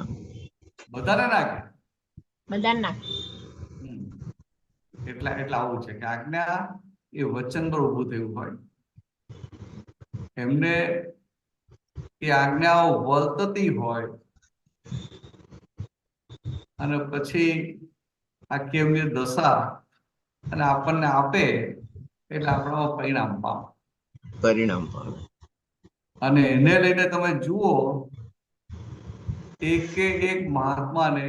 બધાને ના કે. બધા ના. એટલે આવું છે કે આજ્ઞા એ વચન પર ઉભું થયું હોય. એમને એ આજ્ઞાઓ વર્તતી હોય અને પછી આખી એમની દશા અને આપણને આપે એટલે આપણામાં પરિણામ પામે. પરિણામ પામે. અને એને લઈને તમે જુઓ એક મહાત્માને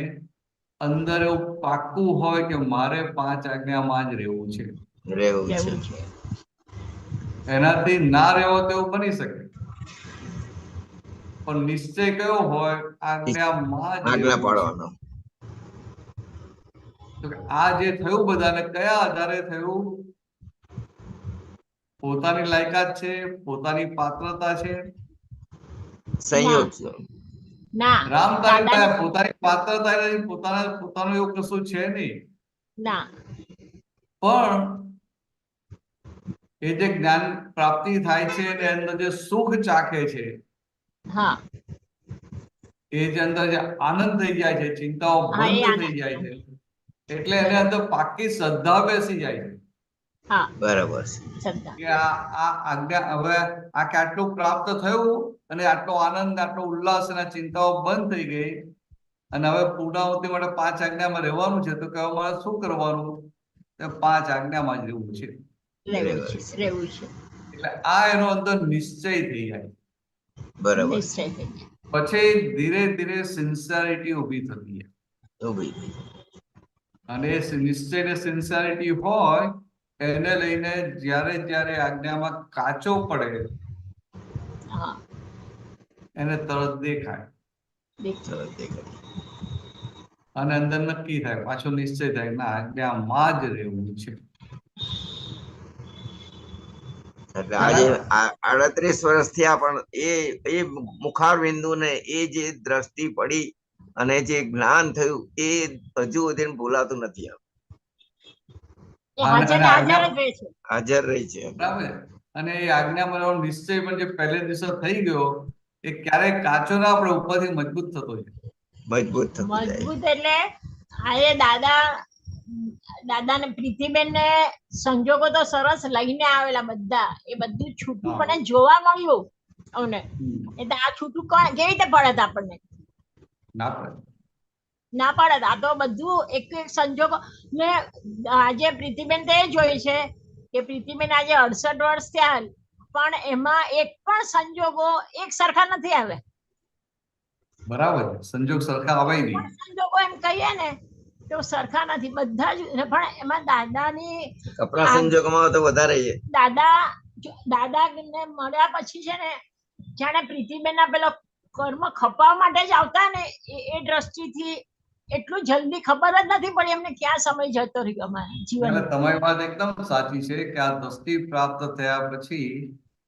અંદર એવું પાક્કું હોય કે મારે 5 આજ્ઞામાં જ રહેવું છે. રહેવું છે. રહેવું છે. એનાથી ના રહેવો તેવું બની શકે પણ નિશ્ચય કયો હોય? આજ્ઞામાં જ આજ્ઞા રહેવું છે. પાડવાનો. તો આ જે થયું બધાને કયા આધારે થયું? પોતાની લાયકાત છે, પોતાની પાત્રતા છે. સંયોગ છે. ના. રામતારી દાદાની પોતાની પાત્રતા નથી, પોતાનું એવું કશું છે નહીં. ના. પણ એ જે જ્ઞાન પ્રાપ્તિ થાય છે એની અંદર જે સુખ ચાખે છે, હા એ જે અંદર જે આનંદ થઈ જાય છે, ચિંતાઓ હા એ બંધ થઈ જાય છે, એટલે એને અંદર પાકી શ્રદ્ધા બેસી જાય છે હા બરાબર છે. શ્રદ્ધા. કે આ આજ્ઞા હવે આ કે આટલું પ્રાપ્ત થયું અને આટલો આનંદ, આટલો ઉલ્લાસ અને ચિંતાઓ બંધ થઈ ગઈ અને હવે પૂર્ણાહુતિ માટે 5 આજ્ઞામાં રહેવાનું છે. તો કે હવે મારે શું કરવાનું? 5 આજ્ઞામાં જ રહેવું છે. રહેવું છે. એટલે આ એનો અંદર નિશ્ચય થઈ જાય. બરાબર. નિશ્ચય થઈ જાય. પછી ધીરે ધીરે સિન્સિયરિટી ઊભી થતી જાય. અને એ નિશ્ચય ને સિન્સિયરિટી હોય એને લઈને જ્યારે આજ્ઞામાં કાચો પડે હા એને તરત દેખાય અને અંદર નક્કી થાય, પાછો નિશ્ચય થાય ના આજ્ઞામાં જ રહેવું છે. એટલે આજે 38 વર્ષથી પણ એ મુખાર બિંદુ ને એ જે દ્રષ્ટિ પડી અને જે જ્ઞાન થયું એ હજુ સુધી ભૂલાતું નથી. હાજર રહી છે. બરાબર. અને એ આજ્ઞામાં નિશ્ચય પણ જે પહેલે દિવસે થઈ ગયો એ ક્યારેક કાચો ના આપણે ઉપરથી મજબૂત થતો છે. મજબૂત એટલે આજે દાદા ને પ્રીતિબેન ને સંજોગો તો સરસ લઈને આવેલા બધા, એ બધું છૂટું પણ જોવા મળ્યું અમને. એટલે આ છૂટું કેવી રીતે પડે આપણને? ના પડે. આ તો બધું એક સંજોગો ને આજે પ્રીતિબેન તો એ જોઈ છે કે પ્રીતિબેન આજે 68 વર્ષ થયા પણ એમાં એક પણ સંજોગો એક સરખા નથી આવે. બરાબર. સંજોગ સરખા આવે નહીં. સંજોગો એમ કહીએ ને તો સરખા નથી બધા જ. પણ એમાં દાદાની કપરા સંજોગોમાં તો વધારે છે. દાદા ને મળ્યા પછી છે ને જાણે પ્રીતિબેન ના પેલો કર્મ ખપાવવા માટે જ આવતા ને એ દ્રષ્ટિથી એટલું જલ્દી ખબર જ નથી પડી એમને ક્યાં સમય જતો રહ્યો અમારા એટલે જીવનમાં. તમારી વાત એકદમ સાચી છે કે આ દ્રષ્ટિ પ્રાપ્ત થયા પછી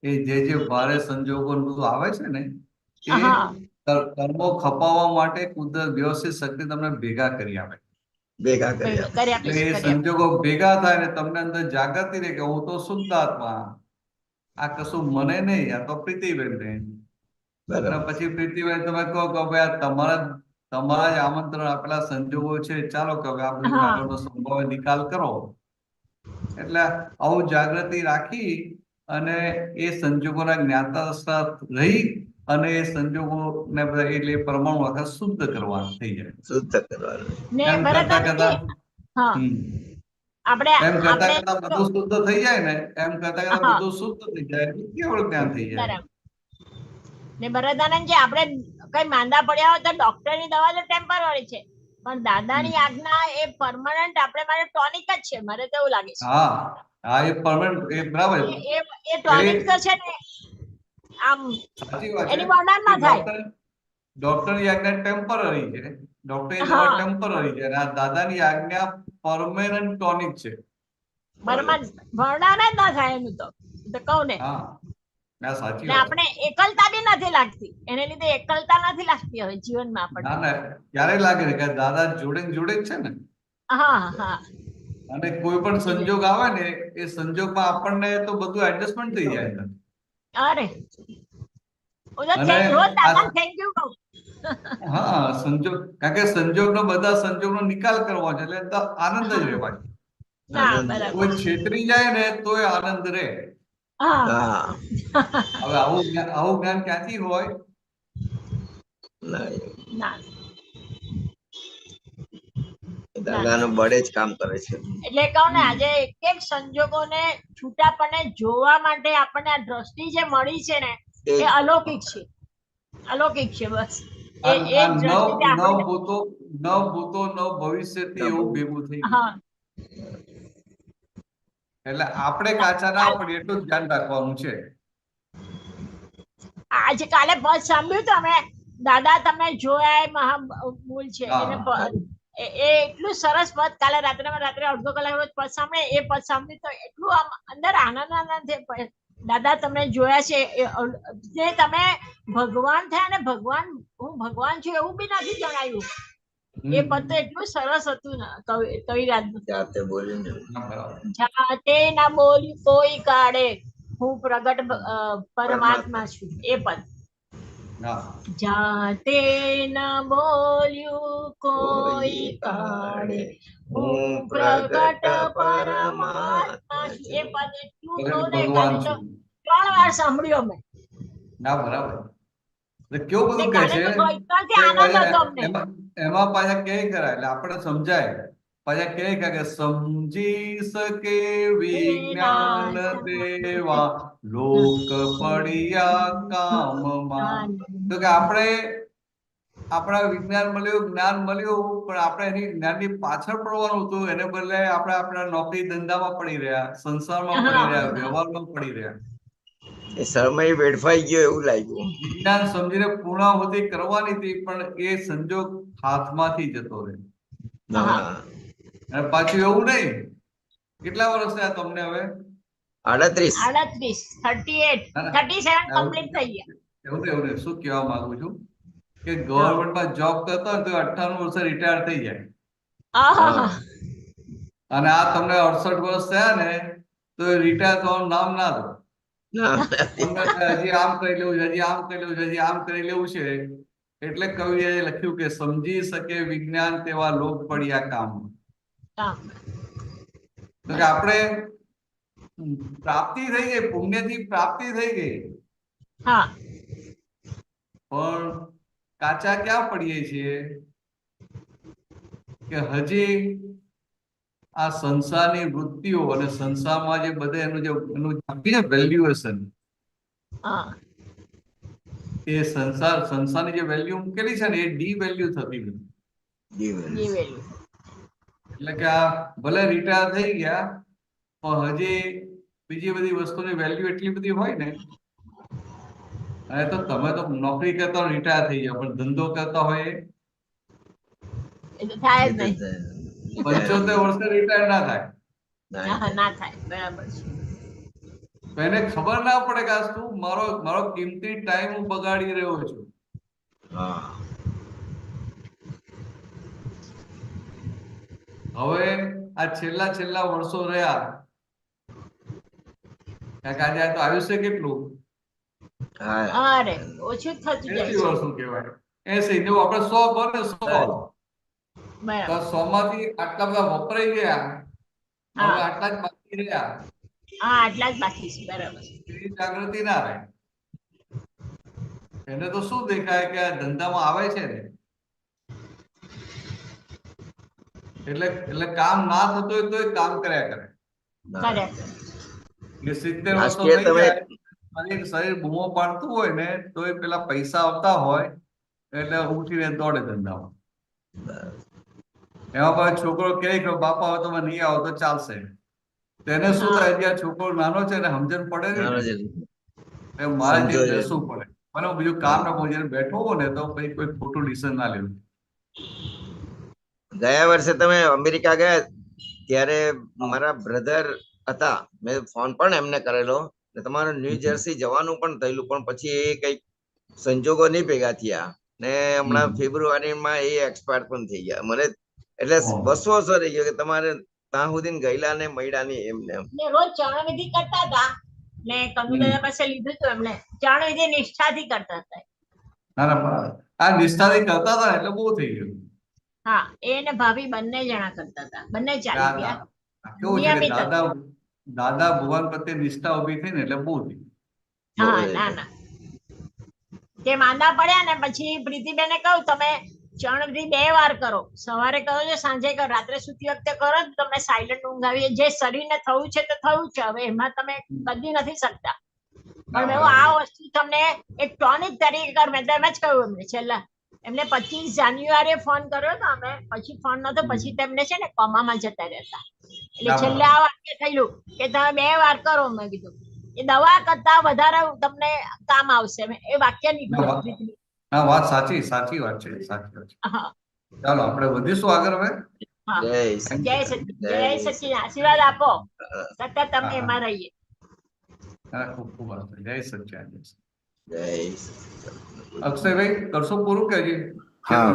એ જે ભારે સંજોગો બધું આવે છે ને એ હા કર્મો ખપાવવા માટે કુદરત વ્યવસ્થિત શક્તિ તમને ભેગા કરી આપે. ભેગા કર્યા કરી આપે એટલે છે, એ કરી આપે. સંજોગો ભેગા થાય ને તમને અંદર જાગૃતિ રહે કે હું તો શુદ્ધ આત્મા, આ કશું મને નહીં, આ તો પ્રીતિબેન ને. અને બરાબર પછી પ્રીતિબેન તમે કહો કે ભાઈ આ તમારા જ આમંત્રણ આપેલા સંજોગો છે, ચાલો કે હવે આ બધી હા. આગળનો સંભાવે નિકાલ કરો. એટલે આવું જાગૃતિ રાખી અને એ સંજોગોના જ્ઞાતા રહી અને એ સંજોગોને બધા એટલે પરમાણુ આખા શુદ્ધ કરવા થઈ જાય. શુદ્ધ કરવાનું. ને એમ કરતા કરતા હા આપણે એમ કરતા આપણે કરતા બધું શુદ્ધ થઈ જાય ને, એમ કરતા કરતા હા. બધું શુદ્ધ થઈ જાય, કેવળ જ્ઞાન થઈ જાય. બરાબર. ને ભરતાનંદજી આપણે કઈ માંદા પડ્યા હોય તો ડોક્ટરની દવા તો ટેમ્પરરી છે, પણ દાદાની આજ્ઞા એ પરમાનન્ટ આપણે માટે ટોનિક જ છે, મને તો એવું લાગે છે. હા હા, એ પરમાનન્ટ, એ બરાબર, એ ટોનિક તો છે ને આમ સાચી વાત છે. એની વર્ણન ના થાય. ડોક્ટરની આજ્ઞા ટેમ્પરરી છે, ડોક્ટરની દવા હા ટેમ્પરરી છે, અને આ દાદાની આજ્ઞા પરમેનન્ટ ટોનિક છે. વર્ણન જ ના થાય એનું તો કહું ને. હા ના, સાચી ને વાત છે. આપણે એકલતા બી નથી લાગતી, એને લીધે એકલતા નથી લાગતી હવે જીવનમાં આપણને. ના ના, ક્યારે લાગે છે કે દાદા જોડે જ છે ને. હા હા અને કોઈ પણ સંજોગ આવે ને એ સંજોગમાં આપણને તો બધું એડજસ્ટમેન્ટ થઈ જાય અંદર. અરે હું તો અને રોજ દાદા થેન્ક યુ કહું. હા, સંજોગ, કારણ કે સંજોગનો બધા સંજોગનો નિકાલ કરવો છે, એટલે તો આનંદ જ રહેવાય. ના આનંદ. બરાબર. કોઈ છેતરી જાય ને તોય આનંદ રહે. હા હા હવે આવું જ્ઞાન ક્યાંથી હોય? નહીં. ના દાદાનું બળે જ કામ કરે છે. એટલે કહું ને આજે એક એક સંજોગોને છૂટાપણે જોવા માટે આપણને આ દ્રષ્ટિ જે મળી છે ને એ અલૌકિક છે, અલૌકિક છે. બસ એ આ એ નવ દ્રષ્ટિથી નવ આપણે ભૂતો નવ ભવિષ્યથી એવું ભેગું થઈ ગયું. હા એટલે આપણે કાચા ના પડીએ એટલું જ ધ્યાન રાખવાનું છે. આજે કાલે પદ સાંભળ્યું તો અમે દાદા તમે જોયા એ મહામૂલ છે એને એ એટલું સરસ પદ કાલે રાત્રે અડધો કલાક પદ સાંભળે એ પદ સાંભળ્યું તો એટલું આમ અંદર આનંદ છે. દાદા તમે જોયા છે જે તમે ભગવાન થયા ને ભગવાન, હું ભગવાન છું એવું બી નથી જણાયું. એ પદ તો એટલું સરસ હતું ને કવિરાજનું. જાતે બોલીને જાતે ના બોલ્યું કોઈ કાળે હું પ્રગટ પરમાત્મા છું. એ પદ જાતે ન બોલ્યું કોઈ કાળે હું પ્રગટ પરમાત્મા છું. એ પદ એટલું કહું ને ભગવાન કાલે તો છું. 3 વાર સાંભળ્યું અમે. ના, બરાબર. કેવું બધું કહે કાલે છે તો એટલાથી આનંદ હતો અમને. એમાં પાછા કે કરાય એટલે આપણે સમજાય. પાછા કે કે સમજી શકે વિજ્ઞાન દેવા લોક પડ્યા કામમાં. તો કે આપણે આપણા વિજ્ઞાન મળ્યું, જ્ઞાન મળ્યું, પણ આપણે એની જ્ઞાનની પાછળ પડવાનું હતું, એને બદલે આપણે આપણા નોકરી ધંધામાં પડી રહ્યા, સંસારમાં પડી રહ્યા, વ્યવહારમાં પડી રહ્યા. એ સમય વેડફાઈ ગયો એવું લાગ્યું. વિજ્ઞાન સમજીને પૂર્ણાહુતિ કરવાની હતી, પણ એ સંજોગ હાથમાંથી જતો રહે. અને પાછું એવું નહીં. કેટલા વર્ષ થયા તમને હવે? 38 37 કમ્પ્લીટ થઈ ગયા. એવું નહીં, શું કહેવા માંગુ છું કે ગવર્મેન્ટમાં જોબ કરતો હોય તો 98 વર્ષે રિટાયર થઈ જાય. અને આ તમને 68 વર્ષ થયા ને તો રિટાયર થવાનું નામ ના દો. હજી આમ કરી લેવું છે, હજી આમ કરી લેવું છે, હજી આમ કરી લેવું છે. એટલે કવિએ લખ્યું કે સમજી શકે વિજ્ઞાન તેવા લોક પડ્યા કામ. તો કે આપણે પ્રાપ્તિ થઈ ગઈ, પુણ્યથી પ્રાપ્તિ થઈ ગઈ, પણ કાચા ક્યાં પડીએ છીએ કે હજી આ સંસારની વૃત્તિઓ અને સંસારમાં જે બધે એનું વેલ્યુએશન, એ સંસારની જે વેલ્યુ મૂકેલી છે ને એ ડી વેલ્યુ થતી નથી. એટલે કે આ ભલે રિટાયર થઈ ગયા પણ હજી બીજી બધી વસ્તુની વેલ્યુ એટલી બધી હોય ને. અને તો તમે તો નોકરી કરતા રિટાયર થઈ ગયા, પણ ધંધો કરતા હોય એ તો થાય જ એ તો નહીં. થાય. 75 વર્ષે રિટાયર ના થાય. ના થાય, બરાબર છે. તો એને ખબર ના પડે કે આ શું મારો કિંમતી ટાઈમ હું બગાડી રહ્યો છું. હા હવે આ છેલ્લા વર્ષો રહ્યા, કારણ કે આજે આ તો આયુષ્ય કેટલું હા અરે ઓછું જ થતું જાય 80 છે. વર્ષનું કહેવાય. 80 જો આપણે 100 બને 100 તો બરાબર. 100 માંથી આટલા બધા વપરાઈ ગયા, હવે હા આટલા જ બાકી રહ્યા, હા, આટલા જ બાકી છે. બરાબર. એની જાગૃતિ ના રહે. એને તો શું દેખાય કે આ ધંધામાં આવે છે ને, એટલે કામ ના થતું હોય તો કામ કર્યા કરે. કરેક્ટ. એટલે 70 વર્ષો રાજકીય થઈ તમે જાય અને શરીર બૂમો પાડતું હોય ને તો એ પેલા પૈસા આવતા હોય એટલે ઉઠીને દોડે ધંધામાં. એમાં પાછો છોકરો કહે કે બાપા હવે તમે નહીં આવો તો ચાલશે. તેને શું હા. થાય, જ્યાં છોકરો નાનો છે ને સમજણ પડે નાનો ને છે. એ મારે સમજો જે છે. બેસવું પડે. મને બીજું કામ ના પહોંચે બેઠો હો ને તો પછી કોઈ ખોટું ડિસિઝન ના લેવું. ગયા વર્ષે તમે અમેરિકા ગયા ત્યારે મારા બ્રધર હતા, મેં ફોન પણ એમને કરેલો ને તમારે ન્યૂ જર્સી જવાનું પણ થયેલું, પણ પછી એ કઈક સંજોગો નહીં ભેગા થયા ને હમણાં ફેબ્રુઆરીમાં એ એક્સપાયર પણ થઈ ગયા. મને એટલે બસો રહી ગયો કે તમારે ત્યાં સુધી ગયેલા ને મળ્યા નહીં એમને. ને રોજ ચરણ વિધિ કરતા હતા ને કનુ દાદા પાસે લીધું હતું એમને. ચરણ વિધિ નિષ્ઠાથી કરતા હતા. ના ના, આ નિષ્ઠાથી કરતા હતા એટલે બહુ થઈ ગયું. હા, એ ને ભાભી બંને જણા કરતા હતા. બંને ચાલી ગયા. કેવું છે કે દાદા ભગવાન પ્રત્યે નિષ્ઠા ઉભી થઈ ને એટલે બહુ થઈ. હા, ના ના, તે માંદા પડ્યા ને પછી પ્રીતિબેને કહ્યું તમે ચરણ વિધિ 2 વાર કરો, સવારે કરો છો, સાંજે કરો, રાત્રે સૂતી વખતે કરો, તમને સાયલન્ટ ઊંઘ આવી. જે શરીરને થયું છે તો થયું છે, હવે એમાં તમે બદલી નથી શકતા. પણ મેં આ વસ્તુ તમને એક ટોનિક તરીકે કર, મેં તો એમ જ કહ્યું એમને. છેલ્લા એમને 25 જાન્યુઆરીએ ફોન કર્યો હતો અમે, પછી ફોન નતો, પછી તેમને છે ને કોમામાં જતા રહેતા. એટલે છેલ્લે આ વાક્ય થયેલું કે તમે 2 વાર કરો. મેં કીધું એ દવા કરતા વધારે તમને કામ આવશે. એ વાક્ય નીકળ્યું. હા, વાત સાચી વાત છે, સાચી વાત છે. ચાલો આપણે વધીશું આગળ હવે. જય સચિન, આશીર્વાદ આપો, સતત તમે એમાં રહીએ. ખૂબ ખૂબ આભાર. જય સચ્ચાન. જય અક્ષયભાઈ કરશો પૂરું કે હજી? હા,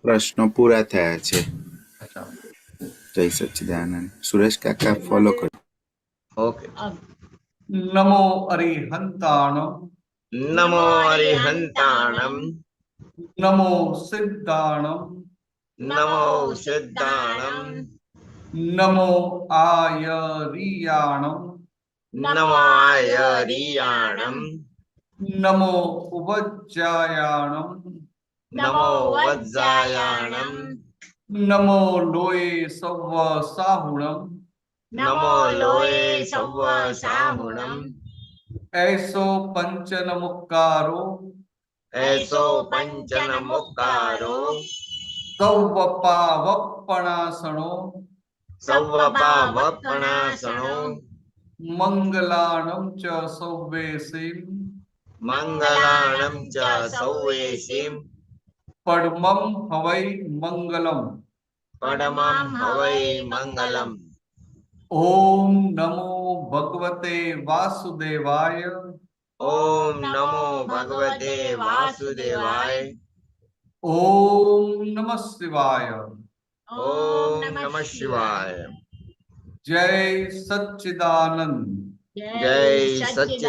પ્રશ્નો પૂરા થયા છે. અચ્છા, જય સચ્ચિદાનંદ. સુરેશ કાકા ફોલો કરો. ઓકે. નમો અરિહંતાણમ, નમો અરિહંતાણમ, નમો સિદ્ધાણમ, નમો સિદ્ધાણમ, નમો આયરિયાણમ, નમો આયરિયાણમ, નમો ઉપજ્જાયાણમ, નમો વજ્જાયાણમ, નમો લોય સવ્વ સાહુણમ, નમો લોય સવ્વ સાહુણમ, એસો પંચન મુક્કારો, એસો પંચન મુક્કારો, સૌવપાવપણાસણો, સૌવપાવપણાસણો, મંગલાણમ ચ સૌવેસીમ, મંગલાણમ ચ સૌવેસીમ, પડમમ હવૈ મંગલમ. પડમમ હવૈ મંગલમ. ઓમ નમો ભગવતે વાસુદેવાય, ઓમ નમો ભગવતે વાસુદેવાય, ઓમ નમઃ શિવાય. ઓમ નમઃ શિવાય. જય સચ્ચિદાનંદ. જય સચ્ચિદાનંદ.